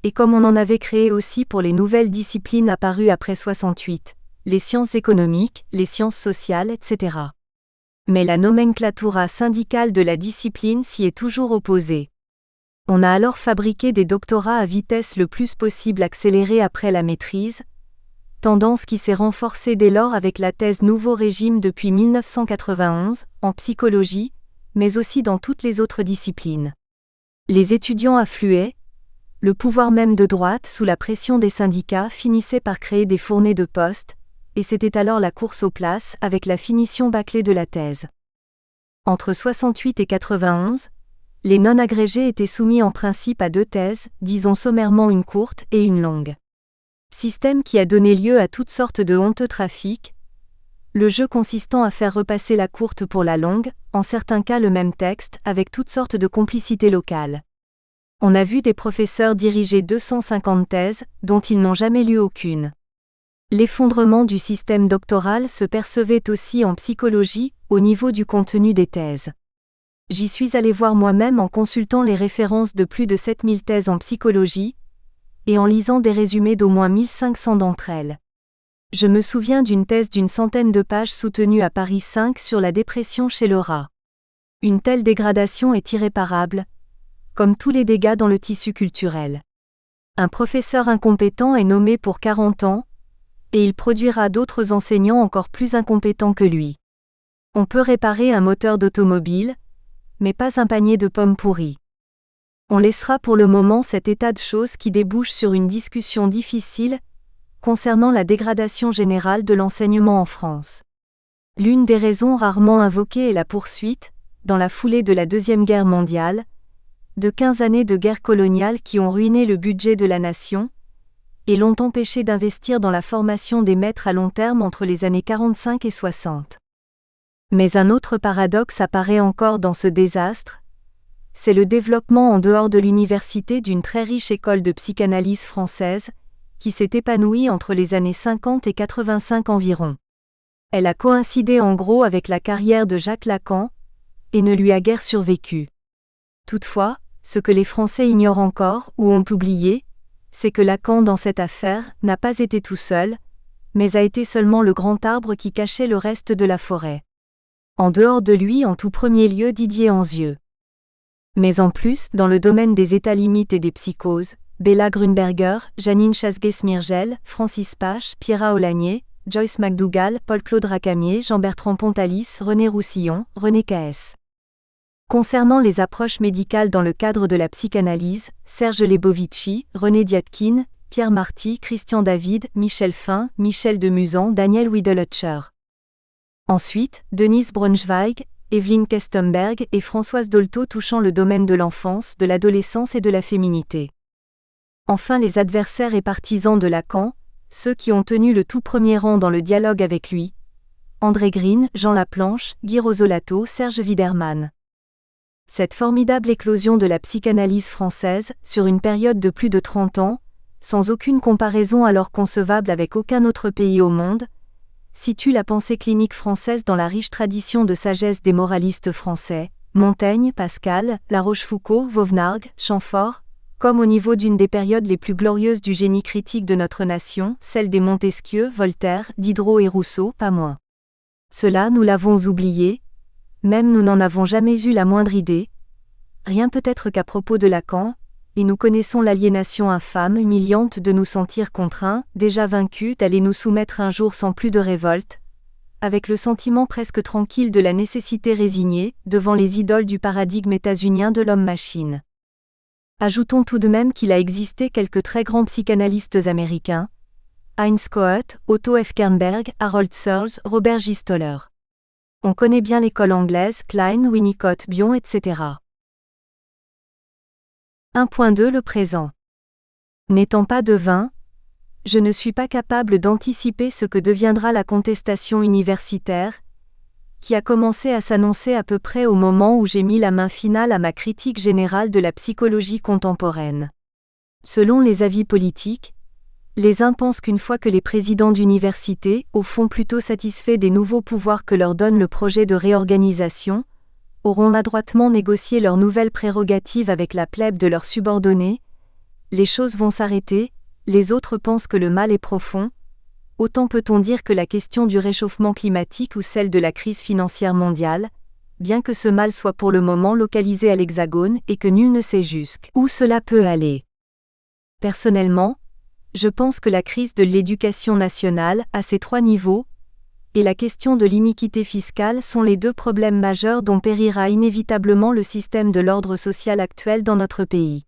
et comme on en avait créé aussi pour les nouvelles disciplines apparues après 68, les sciences économiques, les sciences sociales, etc. Mais la nomenclatura syndicale de la discipline s'y est toujours opposée. On a alors fabriqué des doctorats à vitesse le plus possible accélérée après la maîtrise, tendance qui s'est renforcée dès lors avec la thèse Nouveau Régime depuis 1991, en psychologie, mais aussi dans toutes les autres disciplines. Les étudiants affluaient, le pouvoir même de droite, sous la pression des syndicats, finissait par créer des fournées de postes, et c'était alors la course aux places avec la finition bâclée de la thèse. Entre 68 et 91, les non-agrégés étaient soumis en principe à 2 thèses, disons sommairement une courte et une longue. Système qui a donné lieu à toutes sortes de honteux trafics, le jeu consistant à faire repasser la courte pour la longue, en certains cas le même texte, avec toutes sortes de complicités locales. On a vu des professeurs diriger 250 thèses, dont ils n'ont jamais lu aucune. L'effondrement du système doctoral se percevait aussi en psychologie, au niveau du contenu des thèses. J'y suis allé voir moi-même en consultant les références de plus de 7000 thèses en psychologie, et en lisant des résumés d'au moins 1500 d'entre elles. Je me souviens d'une thèse d'une centaine de pages soutenue à Paris 5 sur la dépression chez le rat. Une telle dégradation est irréparable, comme tous les dégâts dans le tissu culturel. Un professeur incompétent est nommé pour 40 ans, et il produira d'autres enseignants encore plus incompétents que lui. On peut réparer un moteur d'automobile, mais pas un panier de pommes pourries. On laissera pour le moment cet état de choses qui débouche sur une discussion difficile concernant la dégradation générale de l'enseignement en France. L'une des raisons rarement invoquées est la poursuite, dans la foulée de la Deuxième Guerre mondiale, de 15 années de guerre coloniale qui ont ruiné le budget de la nation et l'ont empêché d'investir dans la formation des maîtres à long terme entre les années 45 et 60. Mais un autre paradoxe apparaît encore dans ce désastre, c'est le développement en dehors de l'université d'une très riche école de psychanalyse française, qui s'est épanouie entre les années 50 et 85 environ. Elle a coïncidé en gros avec la carrière de Jacques Lacan, et ne lui a guère survécu. Toutefois, ce que les Français ignorent encore, ou ont oublié, c'est que Lacan dans cette affaire n'a pas été tout seul, mais a été seulement le grand arbre qui cachait le reste de la forêt. En dehors de lui en tout premier lieu Didier Anzieux. Mais en plus, dans le domaine des états limites et des psychoses, Bella Grunberger, Janine Chasguet-Smirgel, Francis Pache, Pierra Olagnier, Joyce McDougall, Paul-Claude Racamier, Jean-Bertrand Pontalis, René Roussillon, René Caès. Concernant les approches médicales dans le cadre de la psychanalyse, Serge Lebovici, René Diatkin, Pierre Marty, Christian David, Michel Fin, Michel Demuzan, Daniel Wiedelhutcher. Ensuite, Denise Braunschweig, Evelyne Kestenberg et Françoise Dolto touchant le domaine de l'enfance, de l'adolescence et de la féminité. Enfin les adversaires et partisans de Lacan, ceux qui ont tenu le tout premier rang dans le dialogue avec lui, André Green, Jean Laplanche, Guy Rosolato, Serge Widerman. Cette formidable éclosion de la psychanalyse française, sur une période de plus de 30 ans, sans aucune comparaison alors concevable avec aucun autre pays au monde, situe la pensée clinique française dans la riche tradition de sagesse des moralistes français, Montaigne, Pascal, La Rochefoucauld, Vauvenargues, Chamfort, comme au niveau d'une des périodes les plus glorieuses du génie critique de notre nation, celle des Montesquieu, Voltaire, Diderot et Rousseau, pas moins. Cela nous l'avons oublié, même nous n'en avons jamais eu la moindre idée, rien peut-être qu'à propos de Lacan, et nous connaissons l'aliénation infâme, humiliante de nous sentir contraints, déjà vaincus, d'aller nous soumettre un jour sans plus de révolte, avec le sentiment presque tranquille de la nécessité résignée, devant les idoles du paradigme états-unien de l'homme-machine. Ajoutons tout de même qu'il a existé quelques très grands psychanalystes américains, Heinz Kohut, Otto F. Kernberg, Harold Searles, Robert J. Stoller. On connaît bien l'école anglaise, Klein, Winnicott, Bion, etc. 1.2 Le présent. N'étant pas devin, je ne suis pas capable d'anticiper ce que deviendra la contestation universitaire, qui a commencé à s'annoncer à peu près au moment où j'ai mis la main finale à ma critique générale de la psychologie contemporaine. Selon les avis politiques, les uns pensent qu'une fois que les présidents d'université, au fond plutôt satisfaits des nouveaux pouvoirs que leur donne le projet de réorganisation, auront adroitement négocié leurs nouvelles prérogatives avec la plèbe de leurs subordonnés, les choses vont s'arrêter, les autres pensent que le mal est profond. Autant peut-on dire que la question du réchauffement climatique ou celle de la crise financière mondiale, bien que ce mal soit pour le moment localisé à l'Hexagone et que nul ne sait jusqu'où cela peut aller. Personnellement, je pense que la crise de l'éducation nationale, à ses 3 niveaux, et la question de l'iniquité fiscale sont les 2 problèmes majeurs dont périra inévitablement le système de l'ordre social actuel dans notre pays.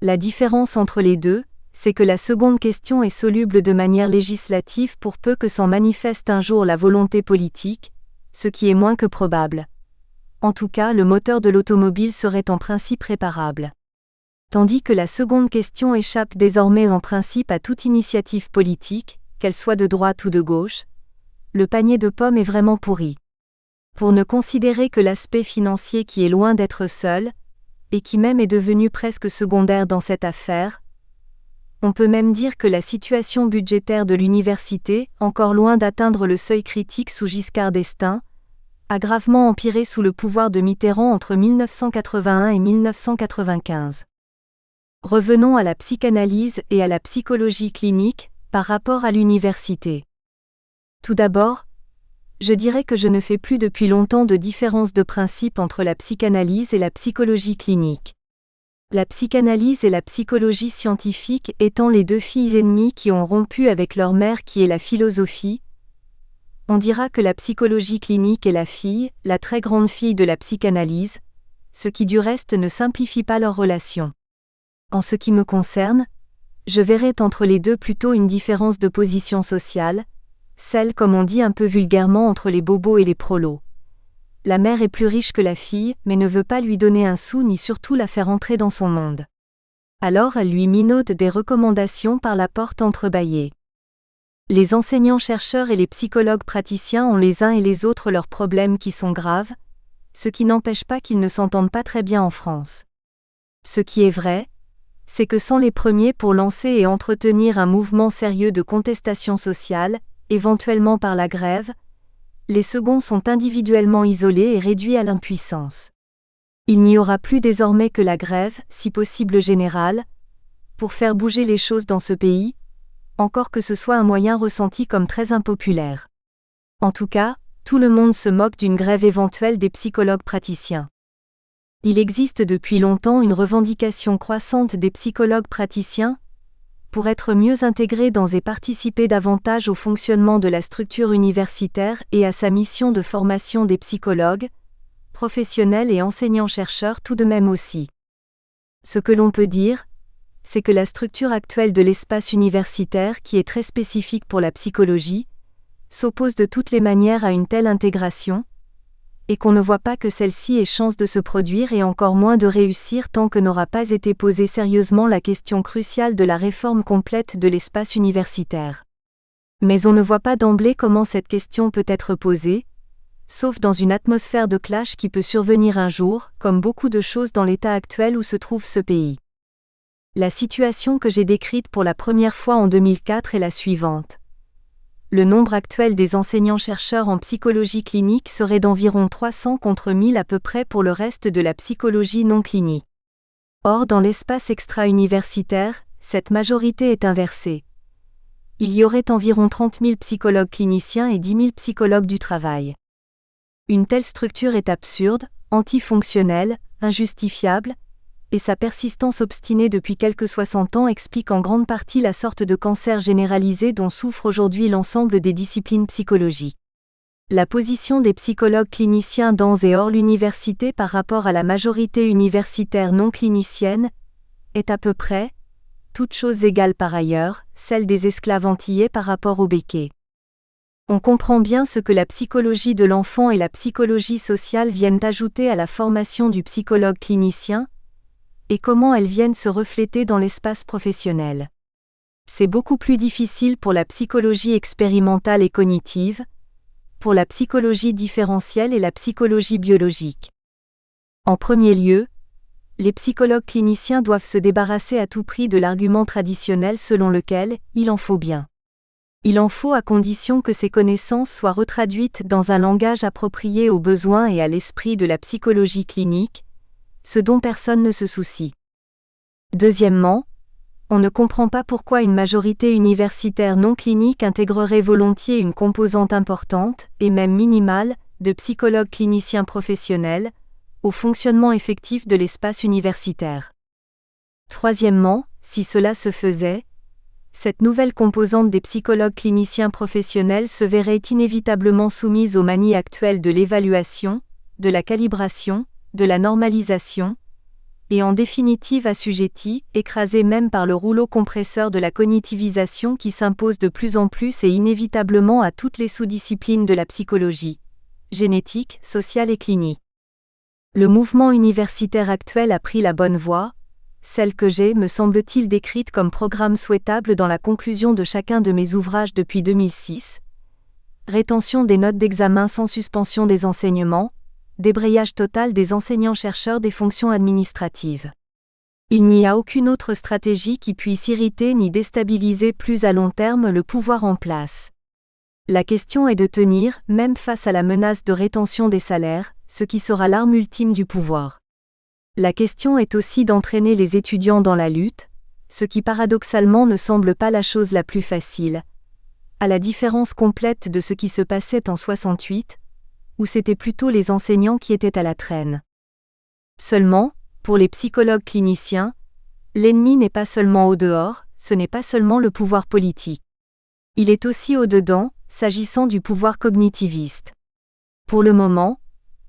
La différence entre les deux, c'est que la seconde question est soluble de manière législative pour peu que s'en manifeste un jour la volonté politique, ce qui est moins que probable. En tout cas, le moteur de l'automobile serait en principe réparable. tandis que la seconde question échappe désormais en principe à toute initiative politique, qu'elle soit de droite ou de gauche, le panier de pommes est vraiment pourri. Pour ne considérer que l'aspect financier qui est loin d'être seul, et qui même est devenu presque secondaire dans cette affaire, on peut même dire que la situation budgétaire de l'université, encore loin d'atteindre le seuil critique sous Giscard d'Estaing, a gravement empiré sous le pouvoir de Mitterrand entre 1981 et 1995. Revenons à la psychanalyse et à la psychologie clinique, par rapport à l'université. Tout d'abord, je dirais que je ne fais plus depuis longtemps de différence de principe entre la psychanalyse et la psychologie clinique. La psychanalyse et la psychologie scientifique étant les deux filles ennemies qui ont rompu avec leur mère qui est la philosophie, on dira que la psychologie clinique est la fille, la très grande fille de la psychanalyse, ce qui du reste ne simplifie pas leur relation. En ce qui me concerne, je verrais entre les deux plutôt une différence de position sociale, celle comme on dit un peu vulgairement entre les bobos et les prolos. La mère est plus riche que la fille, mais ne veut pas lui donner un sou ni surtout la faire entrer dans son monde. Alors elle lui minaude des recommandations par la porte entrebâillée. Les enseignants-chercheurs et les psychologues praticiens ont les uns et les autres leurs problèmes qui sont graves, ce qui n'empêche pas qu'ils ne s'entendent pas très bien en France. Ce qui est vrai, c'est que sans les premiers pour lancer et entretenir un mouvement sérieux de contestation sociale, éventuellement par la grève, les seconds sont individuellement isolés et réduits à l'impuissance. Il n'y aura plus désormais que la grève, si possible générale, pour faire bouger les choses dans ce pays, encore que ce soit un moyen ressenti comme très impopulaire. En tout cas, tout le monde se moque d'une grève éventuelle des psychologues praticiens. Il existe depuis longtemps une revendication croissante des psychologues praticiens pour être mieux intégrés dans et participer davantage au fonctionnement de la structure universitaire et à sa mission de formation des psychologues, professionnels et enseignants-chercheurs tout de même aussi. Ce que l'on peut dire, c'est que la structure actuelle de l'espace universitaire, qui est très spécifique pour la psychologie, s'oppose de toutes les manières à une telle intégration, et qu'on ne voit pas que celle-ci ait chance de se produire et encore moins de réussir tant que n'aura pas été posée sérieusement la question cruciale de la réforme complète de l'espace universitaire. Mais on ne voit pas d'emblée comment cette question peut être posée, sauf dans une atmosphère de clash qui peut survenir un jour, comme beaucoup de choses dans l'état actuel où se trouve ce pays. La situation que j'ai décrite pour la première fois en 2004 est la suivante. Le nombre actuel des enseignants-chercheurs en psychologie clinique serait d'environ 300 contre 1000 à peu près pour le reste de la psychologie non clinique. Or, dans l'espace extra-universitaire, cette majorité est inversée. Il y aurait environ 30 000 psychologues cliniciens et 10 000 psychologues du travail. Une telle structure est absurde, antifonctionnelle, injustifiable, et sa persistance obstinée depuis quelques 60 ans explique en grande partie la sorte de cancer généralisé dont souffre aujourd'hui l'ensemble des disciplines psychologiques. La position des psychologues cliniciens dans et hors l'université par rapport à la majorité universitaire non clinicienne est à peu près, toutes choses égales par ailleurs, celle des esclaves antillais par rapport aux béquets. On comprend bien ce que la psychologie de l'enfant et la psychologie sociale viennent ajouter à la formation du psychologue clinicien, et comment elles viennent se refléter dans l'espace professionnel. C'est beaucoup plus difficile pour la psychologie expérimentale et cognitive, pour la psychologie différentielle et la psychologie biologique. En premier lieu, les psychologues cliniciens doivent se débarrasser à tout prix de l'argument traditionnel selon lequel « il en faut bien ». Il en faut à condition que ces connaissances soient retraduites dans un langage approprié aux besoins et à l'esprit de la psychologie clinique, ce dont personne ne se soucie. Deuxièmement, on ne comprend pas pourquoi une majorité universitaire non clinique intégrerait volontiers une composante importante, et même minimale, de psychologues cliniciens professionnels, au fonctionnement effectif de l'espace universitaire. Troisièmement, si cela se faisait, cette nouvelle composante des psychologues cliniciens professionnels se verrait inévitablement soumise aux manies actuelles de l'évaluation, de la calibration, de la normalisation, et en définitive assujettie, écrasée même par le rouleau compresseur de la cognitivisation qui s'impose de plus en plus et inévitablement à toutes les sous-disciplines de la psychologie, génétique, sociale et clinique. Le mouvement universitaire actuel a pris la bonne voie, celle que j'ai, me semble-t-il, décrite comme programme souhaitable dans la conclusion de chacun de mes ouvrages depuis 2006. Rétention des notes d'examen sans suspension des enseignements, débrayage total des enseignants-chercheurs des fonctions administratives. Il n'y a aucune autre stratégie qui puisse irriter ni déstabiliser plus à long terme le pouvoir en place. La question est de tenir, même face à la menace de rétention des salaires, ce qui sera l'arme ultime du pouvoir. La question est aussi d'entraîner les étudiants dans la lutte, ce qui paradoxalement ne semble pas la chose la plus facile, à la différence complète de ce qui se passait en 68, où c'était plutôt les enseignants qui étaient à la traîne. Seulement, pour les psychologues cliniciens, l'ennemi n'est pas seulement au dehors, ce n'est pas seulement le pouvoir politique. Il est aussi au dedans, s'agissant du pouvoir cognitiviste. Pour le moment,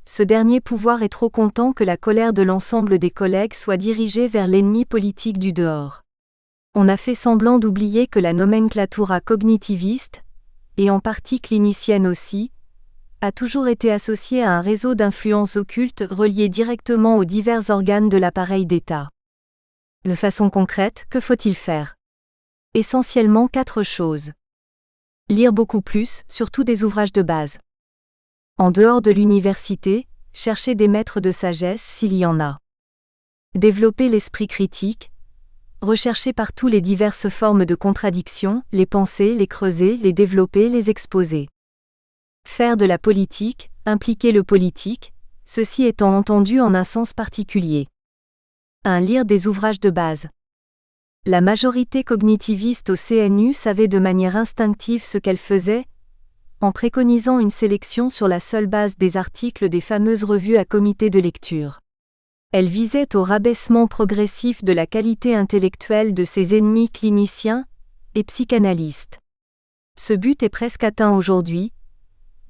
ce dernier pouvoir est trop content que la colère de l'ensemble des collègues soit dirigée vers l'ennemi politique du dehors. On a fait semblant d'oublier que la nomenclatura cognitiviste, et en partie clinicienne aussi, a toujours été associée à un réseau d'influences occultes reliées directement aux divers organes de l'appareil d'État. De façon concrète, que faut-il faire ? Essentiellement 4 choses. Lire beaucoup plus, surtout des ouvrages de base. En dehors de l'université, chercher des maîtres de sagesse s'il y en a. Développer l'esprit critique, rechercher partout les diverses formes de contradiction, les penser, les creuser, les développer, les exposer. Faire de la politique, impliquer le politique, ceci étant entendu en un sens particulier. 1. Lire des ouvrages de base. La majorité cognitiviste au CNU savait de manière instinctive ce qu'elle faisait, en préconisant une sélection sur la seule base des articles des fameuses revues à comité de lecture. Elle visait au rabaissement progressif de la qualité intellectuelle de ses ennemis cliniciens et psychanalystes. Ce but est presque atteint aujourd'hui,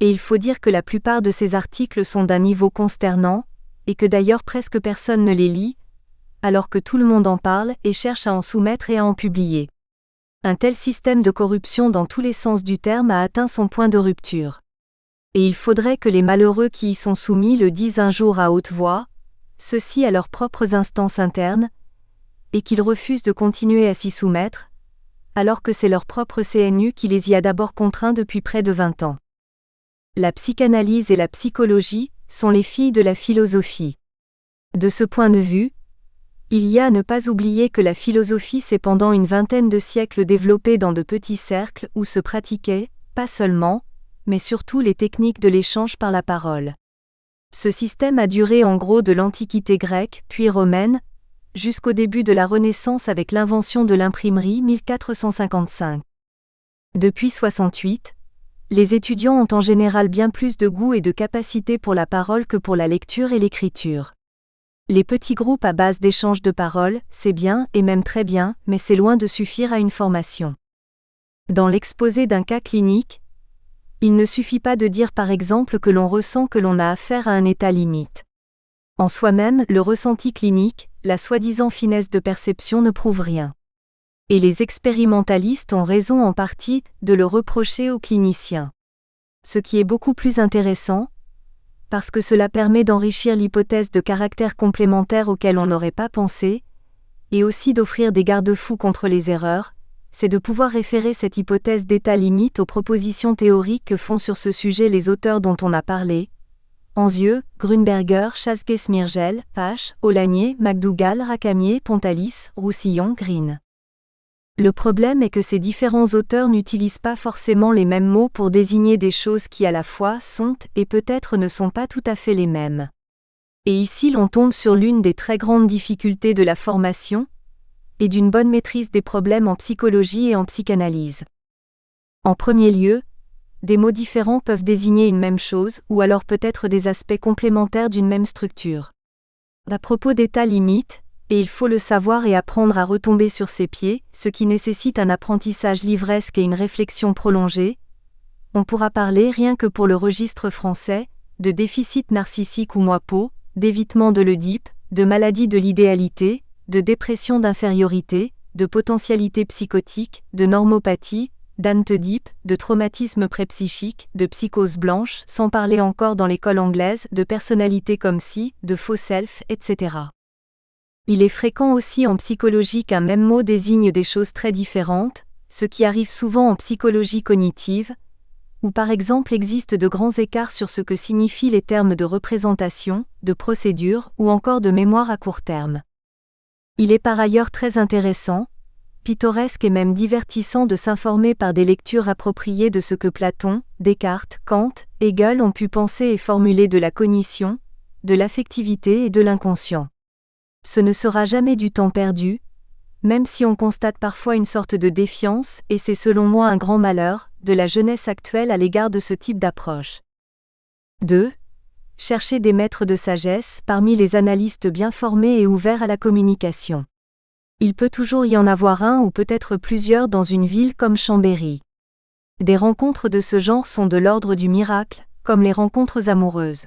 et il faut dire que la plupart de ces articles sont d'un niveau consternant, et que d'ailleurs presque personne ne les lit, alors que tout le monde en parle et cherche à en soumettre et à en publier. Un tel système de corruption dans tous les sens du terme a atteint son point de rupture. Et il faudrait que les malheureux qui y sont soumis le disent un jour à haute voix, ceci à leurs propres instances internes, et qu'ils refusent de continuer à s'y soumettre, alors que c'est leur propre CNU qui les y a d'abord contraints depuis près de 20 ans. La psychanalyse et la psychologie sont les filles de la philosophie. De ce point de vue, il y a à ne pas oublier que la philosophie s'est pendant une vingtaine de siècles développée dans de petits cercles où se pratiquaient, pas seulement, mais surtout les techniques de l'échange par la parole. Ce système a duré en gros de l'Antiquité grecque, puis romaine, jusqu'au début de la Renaissance avec l'invention de l'imprimerie 1455. Depuis 68, les étudiants ont en général bien plus de goût et de capacité pour la parole que pour la lecture et l'écriture. Les petits groupes à base d'échange de paroles, c'est bien et même très bien, mais c'est loin de suffire à une formation. Dans l'exposé d'un cas clinique, il ne suffit pas de dire par exemple que l'on ressent que l'on a affaire à un état limite. En soi-même, le ressenti clinique, la soi-disant finesse de perception ne prouve rien. Et les expérimentalistes ont raison en partie de le reprocher aux cliniciens. Ce qui est beaucoup plus intéressant, parce que cela permet d'enrichir l'hypothèse de caractère complémentaire auquel on n'aurait pas pensé, et aussi d'offrir des garde-fous contre les erreurs, c'est de pouvoir référer cette hypothèse d'état limite aux propositions théoriques que font sur ce sujet les auteurs dont on a parlé, Anzieux, Grunberger, Chasquet-Smirgel, Pache, Olagnier, McDougall, Racamier, Pontalis, Roussillon, Green. Le problème est que ces différents auteurs n'utilisent pas forcément les mêmes mots pour désigner des choses qui à la fois sont et peut-être ne sont pas tout à fait les mêmes. Et ici l'on tombe sur l'une des très grandes difficultés de la formation, et d'une bonne maîtrise des problèmes en psychologie et en psychanalyse. En premier lieu, des mots différents peuvent désigner une même chose ou alors peut-être des aspects complémentaires d'une même structure. À propos d'état limite, et il faut le savoir et apprendre à retomber sur ses pieds, ce qui nécessite un apprentissage livresque et une réflexion prolongée, on pourra parler rien que pour le registre français, de déficit narcissique ou moipeau, d'évitement de l'Oedipe, de maladie de l'idéalité, de dépression d'infériorité, de potentialité psychotique, de normopathie, d'antédipe, de traumatisme prépsychique, de psychose blanche, sans parler encore dans l'école anglaise de personnalité comme si, de faux self, etc. Il est fréquent aussi en psychologie qu'un même mot désigne des choses très différentes, ce qui arrive souvent en psychologie cognitive, où par exemple existent de grands écarts sur ce que signifient les termes de représentation, de procédure ou encore de mémoire à court terme. Il est par ailleurs très intéressant, pittoresque et même divertissant de s'informer par des lectures appropriées de ce que Platon, Descartes, Kant, Hegel ont pu penser et formuler de la cognition, de l'affectivité et de l'inconscient. Ce ne sera jamais du temps perdu, même si on constate parfois une sorte de défiance, et c'est selon moi un grand malheur, de la jeunesse actuelle à l'égard de ce type d'approche. 2. Chercher des maîtres de sagesse parmi les analystes bien formés et ouverts à la communication. Il peut toujours y en avoir un ou peut-être plusieurs dans une ville comme Chambéry. Des rencontres de ce genre sont de l'ordre du miracle, comme les rencontres amoureuses.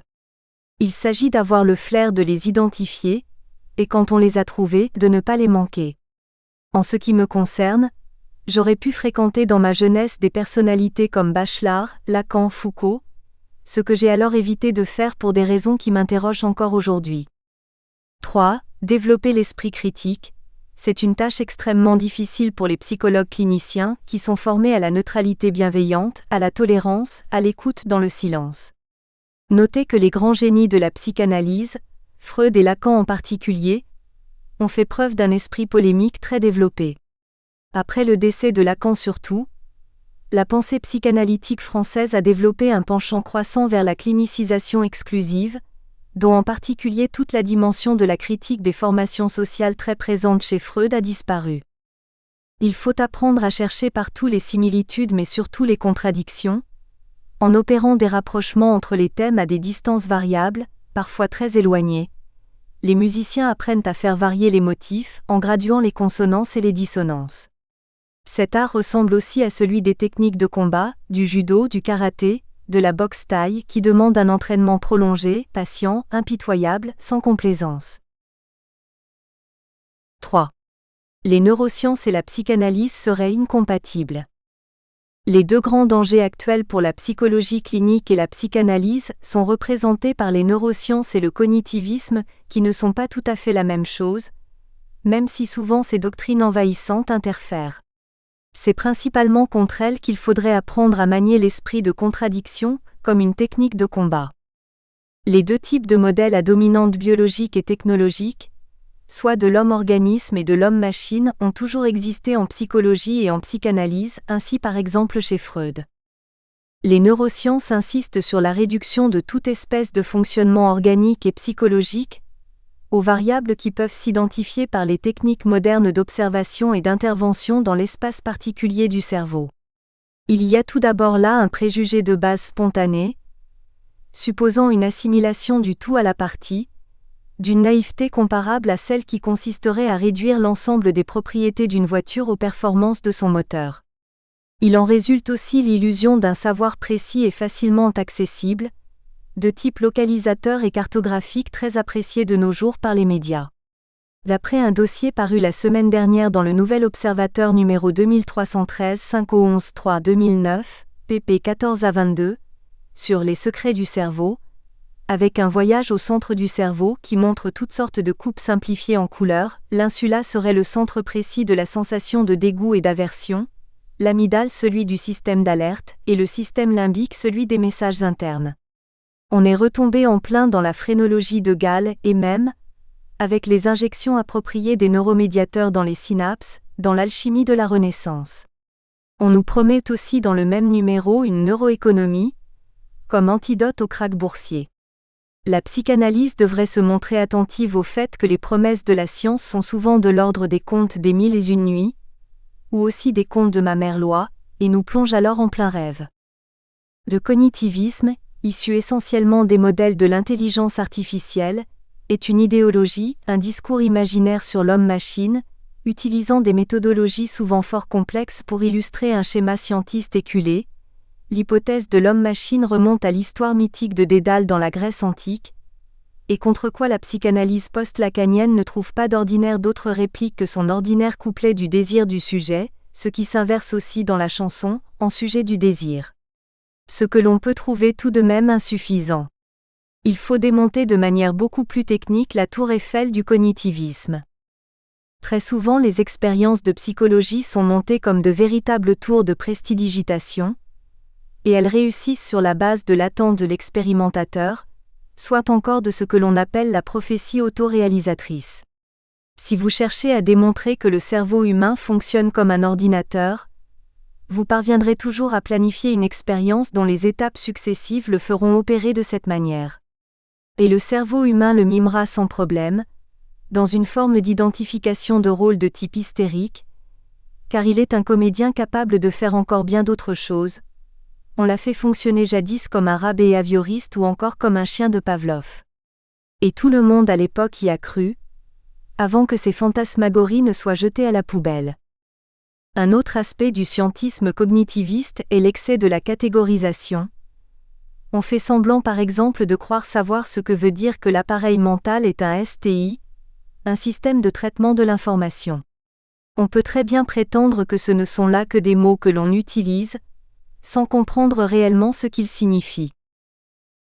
Il s'agit d'avoir le flair de les identifier, et quand on les a trouvés, de ne pas les manquer. En ce qui me concerne, j'aurais pu fréquenter dans ma jeunesse des personnalités comme Bachelard, Lacan, Foucault, ce que j'ai alors évité de faire pour des raisons qui m'interrogent encore aujourd'hui. 3. Développer l'esprit critique. C'est une tâche extrêmement difficile pour les psychologues cliniciens qui sont formés à la neutralité bienveillante, à la tolérance, à l'écoute dans le silence. Notez que les grands génies de la psychanalyse, Freud et Lacan en particulier, ont fait preuve d'un esprit polémique très développé. Après le décès de Lacan surtout, la pensée psychanalytique française a développé un penchant croissant vers la clinicisation exclusive, dont en particulier toute la dimension de la critique des formations sociales très présente chez Freud a disparu. Il faut apprendre à chercher partout les similitudes mais surtout les contradictions, en opérant des rapprochements entre les thèmes à des distances variables, parfois très éloignées. Les musiciens apprennent à faire varier les motifs en graduant les consonances et les dissonances. Cet art ressemble aussi à celui des techniques de combat, du judo, du karaté, de la boxe thaï qui demandent un entraînement prolongé, patient, impitoyable, sans complaisance. 3. Les neurosciences et la psychanalyse seraient incompatibles. Les deux grands dangers actuels pour la psychologie clinique et la psychanalyse sont représentés par les neurosciences et le cognitivisme, qui ne sont pas tout à fait la même chose, même si souvent ces doctrines envahissantes interfèrent. C'est principalement contre elles qu'il faudrait apprendre à manier l'esprit de contradiction, comme une technique de combat. Les deux types de modèles à dominante biologique et technologique, soit de l'homme-organisme et de l'homme-machine, ont toujours existé en psychologie et en psychanalyse, ainsi par exemple chez Freud. Les neurosciences insistent sur la réduction de toute espèce de fonctionnement organique et psychologique, aux variables qui peuvent s'identifier par les techniques modernes d'observation et d'intervention dans l'espace particulier du cerveau. Il y a tout d'abord là un préjugé de base spontané, supposant une assimilation du tout à la partie, d'une naïveté comparable à celle qui consisterait à réduire l'ensemble des propriétés d'une voiture aux performances de son moteur. Il en résulte aussi l'illusion d'un savoir précis et facilement accessible, de type localisateur et cartographique très apprécié de nos jours par les médias. D'après un dossier paru la semaine dernière dans le Nouvel Observateur numéro 2313 511-3-2009, pp 14 à 22, sur les secrets du cerveau, avec un voyage au centre du cerveau qui montre toutes sortes de coupes simplifiées en couleurs, l'insula serait le centre précis de la sensation de dégoût et d'aversion, l'amygdale celui du système d'alerte, et le système limbique celui des messages internes. On est retombé en plein dans la phrénologie de Gall et même, avec les injections appropriées des neuromédiateurs dans les synapses, dans l'alchimie de la Renaissance. On nous promet aussi dans le même numéro une neuroéconomie, comme antidote au krach boursier. La psychanalyse devrait se montrer attentive au fait que les promesses de la science sont souvent de l'ordre des contes des 1001 nuits, ou aussi des contes de Mamère Loi, et nous plonge alors en plein rêve. Le cognitivisme, issu essentiellement des modèles de l'intelligence artificielle, est une idéologie, un discours imaginaire sur l'homme-machine, utilisant des méthodologies souvent fort complexes pour illustrer un schéma scientiste éculé. L'hypothèse de l'homme-machine remonte à l'histoire mythique de Dédale dans la Grèce antique, et contre quoi la psychanalyse post-lacanienne ne trouve pas d'ordinaire d'autre réplique que son ordinaire couplet du désir du sujet, ce qui s'inverse aussi dans la chanson, en sujet du désir. Ce que l'on peut trouver tout de même insuffisant. Il faut démonter de manière beaucoup plus technique la tour Eiffel du cognitivisme. Très souvent, les expériences de psychologie sont montées comme de véritables tours de prestidigitation, et elles réussissent sur la base de l'attente de l'expérimentateur, soit encore de ce que l'on appelle la prophétie autoréalisatrice. Si vous cherchez à démontrer que le cerveau humain fonctionne comme un ordinateur, vous parviendrez toujours à planifier une expérience dont les étapes successives le feront opérer de cette manière. Et le cerveau humain le mimera sans problème, dans une forme d'identification de rôle de type hystérique, car il est un comédien capable de faire encore bien d'autres choses. On l'a fait fonctionner jadis comme un rat behavioriste ou encore comme un chien de Pavlov. Et tout le monde à l'époque y a cru, avant que ces fantasmagories ne soient jetées à la poubelle. Un autre aspect du scientisme cognitiviste est l'excès de la catégorisation. On fait semblant par exemple de croire savoir ce que veut dire que l'appareil mental est un STI, un système de traitement de l'information. On peut très bien prétendre que ce ne sont là que des mots que l'on utilise, sans comprendre réellement ce qu'ils signifient.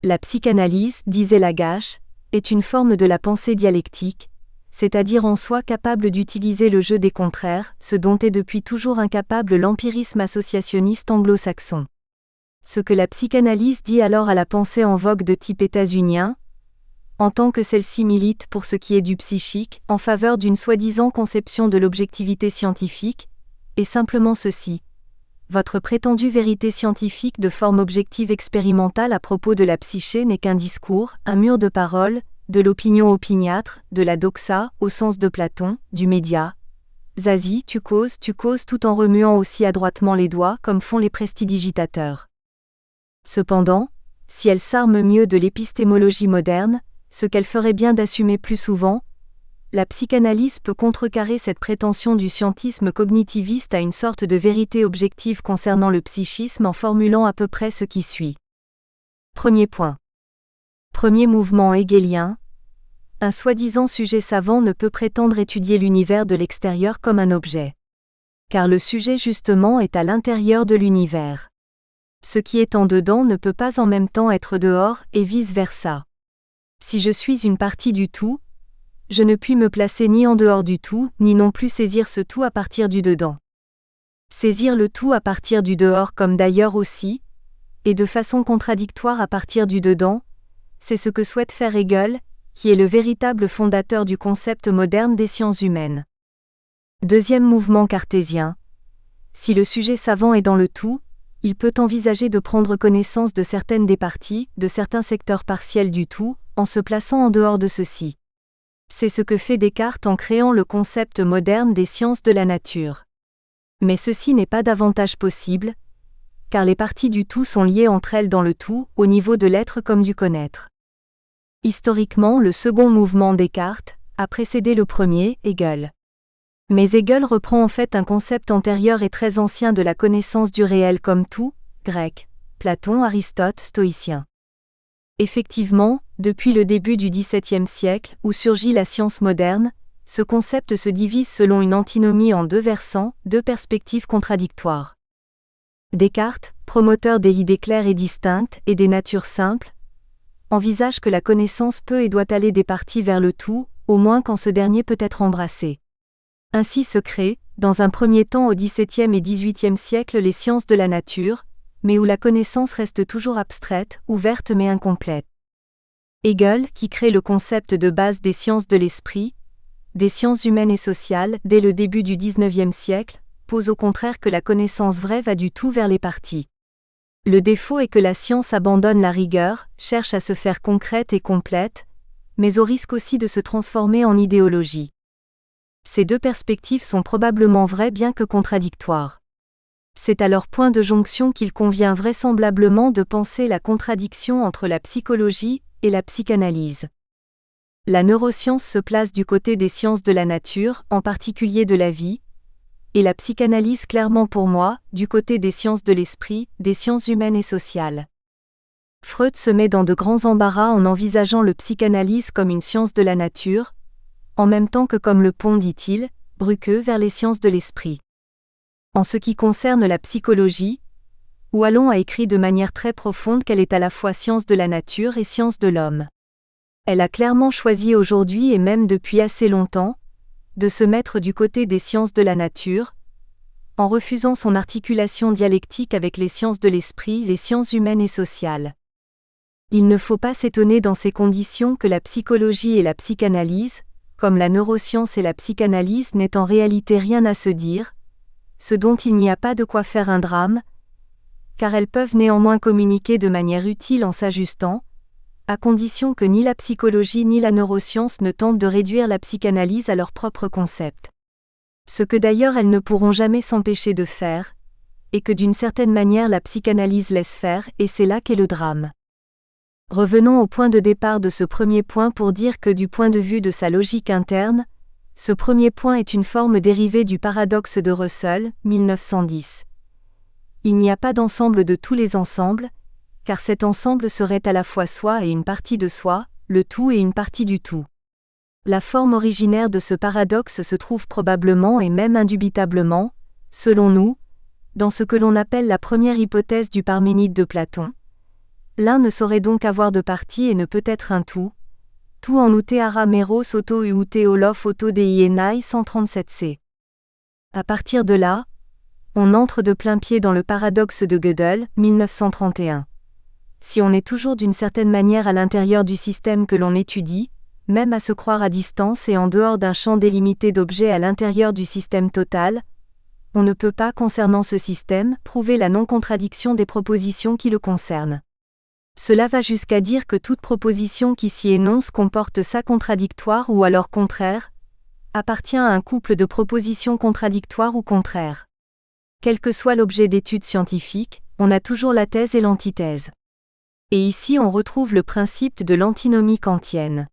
La psychanalyse, disait Lagache, est une forme de la pensée dialectique, c'est-à-dire en soi capable d'utiliser le jeu des contraires, ce dont est depuis toujours incapable l'empirisme associationniste anglo-saxon. Ce que la psychanalyse dit alors à la pensée en vogue de type états-unien, en tant que celle-ci milite pour ce qui est du psychique, en faveur d'une soi-disant conception de l'objectivité scientifique, est simplement ceci. Votre prétendue vérité scientifique de forme objective expérimentale à propos de la psyché n'est qu'un discours, un mur de parole, de l'opinion opiniâtre, de la doxa, au sens de Platon, du média. Zazie, tu causes tout en remuant aussi adroitement les doigts comme font les prestidigitateurs. Cependant, si elle s'arme mieux de l'épistémologie moderne, ce qu'elle ferait bien d'assumer plus souvent, la psychanalyse peut contrecarrer cette prétention du scientisme cognitiviste à une sorte de vérité objective concernant le psychisme en formulant à peu près ce qui suit. Premier point. Premier mouvement hegelien. Un soi-disant sujet savant ne peut prétendre étudier l'univers de l'extérieur comme un objet. Car le sujet justement est à l'intérieur de l'univers. Ce qui est en dedans ne peut pas en même temps être dehors et vice-versa. Si je suis une partie du tout, je ne puis me placer ni en dehors du tout, ni non plus saisir ce tout à partir du dedans. Saisir le tout à partir du dehors comme d'ailleurs aussi, et de façon contradictoire à partir du dedans, c'est ce que souhaite faire Hegel, qui est le véritable fondateur du concept moderne des sciences humaines. Deuxième mouvement cartésien. Si le sujet savant est dans le tout, il peut envisager de prendre connaissance de certaines des parties, de certains secteurs partiels du tout, en se plaçant en dehors de ceux-ci. C'est ce que fait Descartes en créant le concept moderne des sciences de la nature. Mais ceci n'est pas davantage possible, car les parties du tout sont liées entre elles dans le tout, au niveau de l'être comme du connaître. Historiquement, le second mouvement Descartes a précédé le premier, Hegel. Mais Hegel reprend en fait un concept antérieur et très ancien de la connaissance du réel comme tout, grec, Platon, Aristote, stoïcien. Effectivement, depuis le début du XVIIe siècle, où surgit la science moderne, ce concept se divise selon une antinomie en deux versants, deux perspectives contradictoires. Descartes, promoteur des idées claires et distinctes et des natures simples, envisage que la connaissance peut et doit aller des parties vers le tout, au moins quand ce dernier peut être embrassé. Ainsi se créent, dans un premier temps au XVIIe et XVIIIe siècle les sciences de la nature, mais où la connaissance reste toujours abstraite, ouverte mais incomplète. Hegel, qui crée le concept de base des sciences de l'esprit, des sciences humaines et sociales, dès le début du XIXe siècle, pose au contraire que la connaissance vraie va du tout vers les parties. Le défaut est que la science abandonne la rigueur, cherche à se faire concrète et complète, mais au risque aussi de se transformer en idéologie. Ces deux perspectives sont probablement vraies bien que contradictoires. C'est à leur point de jonction qu'il convient vraisemblablement de penser la contradiction entre la psychologie et la psychanalyse. La neuroscience se place du côté des sciences de la nature, en particulier de la vie, et la psychanalyse clairement pour moi, du côté des sciences de l'esprit, des sciences humaines et sociales. Freud se met dans de grands embarras en envisageant le psychanalyse comme une science de la nature, en même temps que comme le pont, dit-il, Bruckeux vers les sciences de l'esprit. En ce qui concerne la psychologie, Wallon a écrit de manière très profonde qu'elle est à la fois science de la nature et science de l'homme. Elle a clairement choisi aujourd'hui et même depuis assez longtemps, de se mettre du côté des sciences de la nature, en refusant son articulation dialectique avec les sciences de l'esprit, les sciences humaines et sociales. Il ne faut pas s'étonner dans ces conditions que la psychologie et la psychanalyse, comme la neuroscience et la psychanalyse, n'aient en réalité rien à se dire, ce dont il n'y a pas de quoi faire un drame, car elles peuvent néanmoins communiquer de manière utile en s'ajustant, à condition que ni la psychologie ni la neuroscience ne tentent de réduire la psychanalyse à leur propre concept. Ce que d'ailleurs elles ne pourront jamais s'empêcher de faire, et que d'une certaine manière la psychanalyse laisse faire, et c'est là qu'est le drame. Revenons au point de départ de ce premier point pour dire que du point de vue de sa logique interne, ce premier point est une forme dérivée du paradoxe de Russell, 1910. Il n'y a pas d'ensemble de tous les ensembles, car cet ensemble serait à la fois soi et une partie de soi, le tout et une partie du tout. La forme originaire de ce paradoxe se trouve probablement et même indubitablement, selon nous, dans ce que l'on appelle la première hypothèse du Parménide de Platon. L'un ne saurait donc avoir de partie et ne peut être un tout. Tout en outé ara meros auto uute olof auto dei enai 137c. À partir de là, on entre de plein pied dans le paradoxe de Gödel, 1931. Si on est toujours d'une certaine manière à l'intérieur du système que l'on étudie, même à se croire à distance et en dehors d'un champ délimité d'objets à l'intérieur du système total, on ne peut pas, concernant ce système, prouver la non-contradiction des propositions qui le concernent. Cela va jusqu'à dire que toute proposition qui s'y énonce comporte ça contradictoire ou alors contraire, appartient à un couple de propositions contradictoires ou contraires. Quel que soit l'objet d'étude scientifique, on a toujours la thèse et l'antithèse. Et ici on retrouve le principe de l'antinomie kantienne.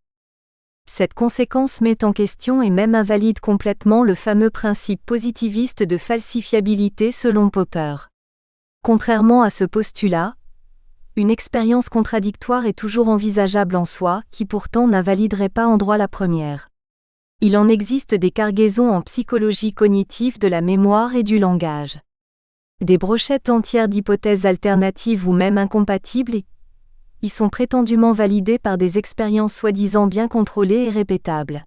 Cette conséquence met en question et même invalide complètement le fameux principe positiviste de falsifiabilité selon Popper. Contrairement à ce postulat, une expérience contradictoire est toujours envisageable en soi, qui pourtant n'invaliderait pas en droit la première. Il en existe des cargaisons en psychologie cognitive de la mémoire et du langage. Des brochettes entières d'hypothèses alternatives ou même incompatibles y sont prétendument validées par des expériences soi-disant bien contrôlées et répétables.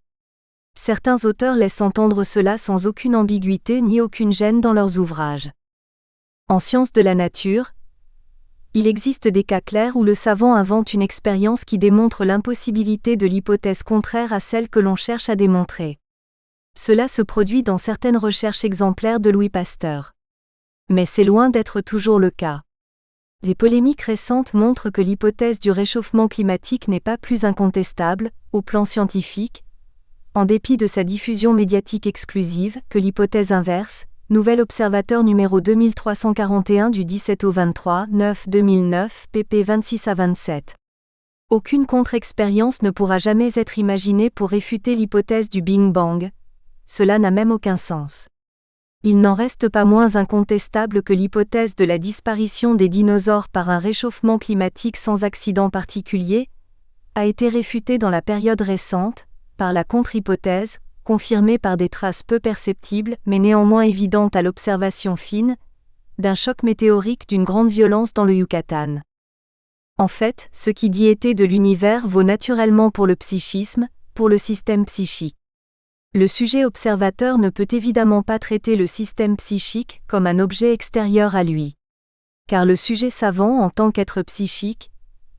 Certains auteurs laissent entendre cela sans aucune ambiguïté ni aucune gêne dans leurs ouvrages. En sciences de la nature, il existe des cas clairs où le savant invente une expérience qui démontre l'impossibilité de l'hypothèse contraire à celle que l'on cherche à démontrer. Cela se produit dans certaines recherches exemplaires de Louis Pasteur. Mais c'est loin d'être toujours le cas. Des polémiques récentes montrent que l'hypothèse du réchauffement climatique n'est pas plus incontestable, au plan scientifique, en dépit de sa diffusion médiatique exclusive, que l'hypothèse inverse, Nouvel Observateur numéro 2341 du 17 au 23 9 2009, pp 26 à 27. Aucune contre-expérience ne pourra jamais être imaginée pour réfuter l'hypothèse du Big Bang. Cela n'a même aucun sens. Il n'en reste pas moins incontestable que l'hypothèse de la disparition des dinosaures par un réchauffement climatique sans accident particulier a été réfutée dans la période récente, par la contre-hypothèse, confirmée par des traces peu perceptibles mais néanmoins évidentes à l'observation fine, d'un choc météorique d'une grande violence dans le Yucatan. En fait, ce qui dit été de l'univers vaut naturellement pour le psychisme, pour le système psychique. Le sujet observateur ne peut évidemment pas traiter le système psychique comme un objet extérieur à lui. Car le sujet savant en tant qu'être psychique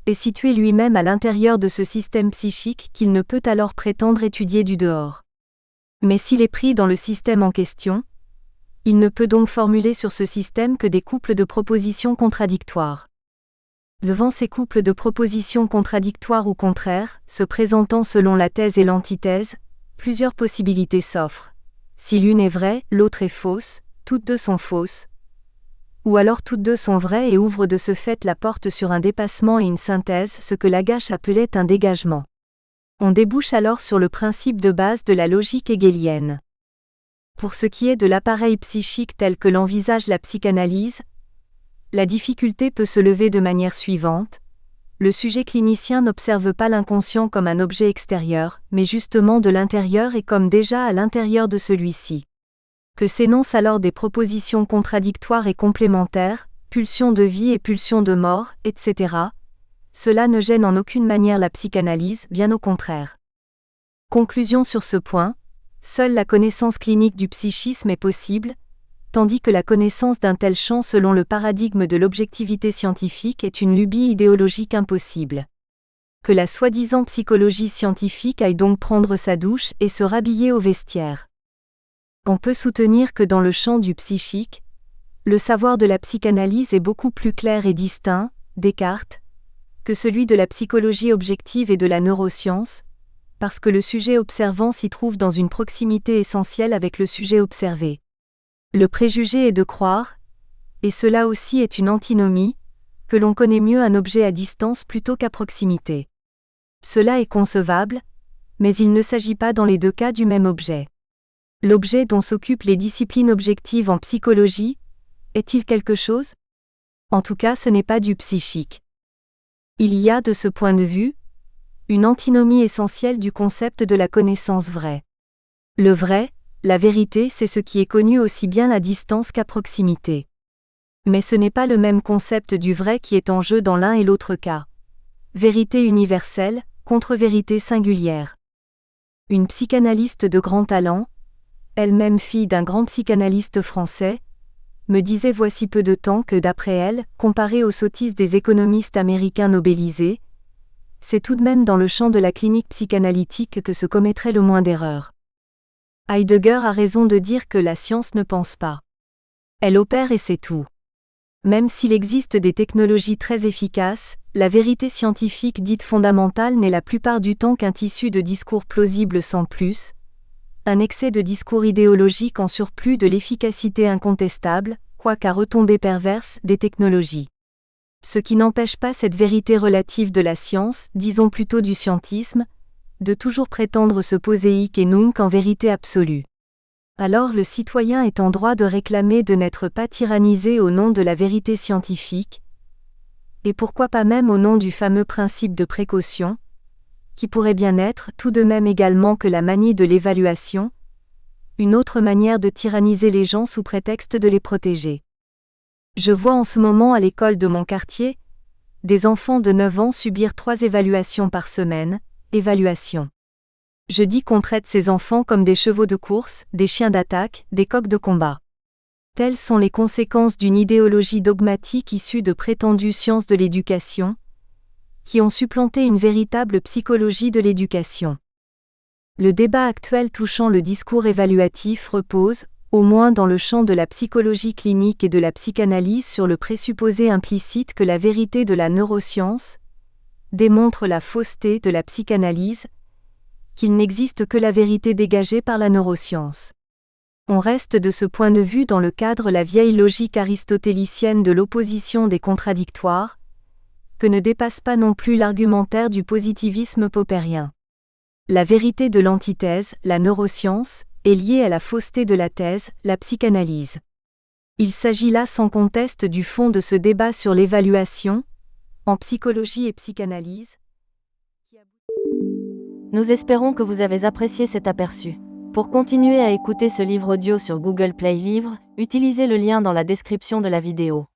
est situé lui-même à l'intérieur de ce système psychique qu'il ne peut alors prétendre étudier du dehors. Mais s'il est pris dans le système en question, il ne peut donc formuler sur ce système que des couples de propositions contradictoires. Devant ces couples de propositions contradictoires ou contraires, se présentant selon la thèse et l'antithèse, plusieurs possibilités s'offrent. Si l'une est vraie, l'autre est fausse, toutes deux sont fausses. Ou alors toutes deux sont vraies et ouvrent de ce fait la porte sur un dépassement et une synthèse, ce que Lagache appelait un dégagement. On débouche alors sur le principe de base de la logique hegelienne. Pour ce qui est de l'appareil psychique tel que l'envisage la psychanalyse, la difficulté peut se lever de manière suivante. Le sujet clinicien n'observe pas l'inconscient comme un objet extérieur, mais justement de l'intérieur et comme déjà à l'intérieur de celui-ci. Que s'énoncent alors des propositions contradictoires et complémentaires, pulsion de vie et pulsion de mort, etc. Cela ne gêne en aucune manière la psychanalyse, bien au contraire. Conclusion sur ce point, Seule la connaissance clinique du psychisme est possible, tandis que la connaissance d'un tel champ selon le paradigme de l'objectivité scientifique est une lubie idéologique impossible. Que la soi-disant psychologie scientifique aille donc prendre sa douche et se rhabiller au vestiaire. On peut soutenir que dans le champ du psychique, le savoir de la psychanalyse est beaucoup plus clair et distinct, Descartes, que celui de la psychologie objective et de la neuroscience, parce que le sujet observant s'y trouve dans une proximité essentielle avec le sujet observé. Le préjugé est de croire, et cela aussi est une antinomie, que l'on connaît mieux un objet à distance plutôt qu'à proximité. Cela est concevable, mais il ne s'agit pas dans les deux cas du même objet. L'objet dont s'occupent les disciplines objectives en psychologie, est-il quelque chose ? En tout cas, ce n'est pas du psychique. Il y a, de ce point de vue, une antinomie essentielle du concept de la connaissance vraie. Le vrai, la vérité, c'est ce qui est connu aussi bien à distance qu'à proximité. Mais ce n'est pas le même concept du vrai qui est en jeu dans l'un et l'autre cas. Vérité universelle, contre vérité singulière. Une psychanalyste de grand talent, elle-même fille d'un grand psychanalyste français, me disait voici peu de temps que d'après elle, comparé aux sottises des économistes américains nobelisés, c'est tout de même dans le champ de la clinique psychanalytique que se commettrait le moins d'erreurs. Heidegger a raison de dire que la science ne pense pas. Elle opère et c'est tout. Même s'il existe des technologies très efficaces, la vérité scientifique dite fondamentale n'est la plupart du temps qu'un tissu de discours plausibles sans plus, un excès de discours idéologique en surplus de l'efficacité incontestable, quoiqu'à retombées perverses, des technologies. Ce qui n'empêche pas cette vérité relative de la science, disons plutôt du scientisme, de toujours prétendre se poser hic et nunc en vérité absolue. Alors le citoyen est en droit de réclamer de n'être pas tyrannisé au nom de la vérité scientifique, et pourquoi pas même au nom du fameux principe de précaution, qui pourrait bien être, tout de même également que la manie de l'évaluation, une autre manière de tyranniser les gens sous prétexte de les protéger. Je vois en ce moment à l'école de mon quartier, des enfants de 9 ans subir 3 évaluations par semaine, évaluation. Je dis qu'on traite ces enfants comme des chevaux de course, des chiens d'attaque, des coqs de combat. Telles sont les conséquences d'une idéologie dogmatique issue de prétendues sciences de l'éducation, qui ont supplanté une véritable psychologie de l'éducation. Le débat actuel touchant le discours évaluatif repose, au moins dans le champ de la psychologie clinique et de la psychanalyse, sur le présupposé implicite que la vérité de la neuroscience démontre la fausseté de la psychanalyse, qu'il n'existe que la vérité dégagée par la neuroscience. On reste de ce point de vue dans le cadre la vieille logique aristotélicienne de l'opposition des contradictoires, que ne dépasse pas non plus l'argumentaire du positivisme popperien. La vérité de l'antithèse, la neuroscience, est liée à la fausseté de la thèse, la psychanalyse. Il s'agit là sans conteste du fond de ce débat sur l'évaluation, en psychologie et psychanalyse. Nous espérons que vous avez apprécié cet aperçu. Pour continuer à écouter ce livre audio sur Google Play Livres, utilisez le lien dans la description de la vidéo.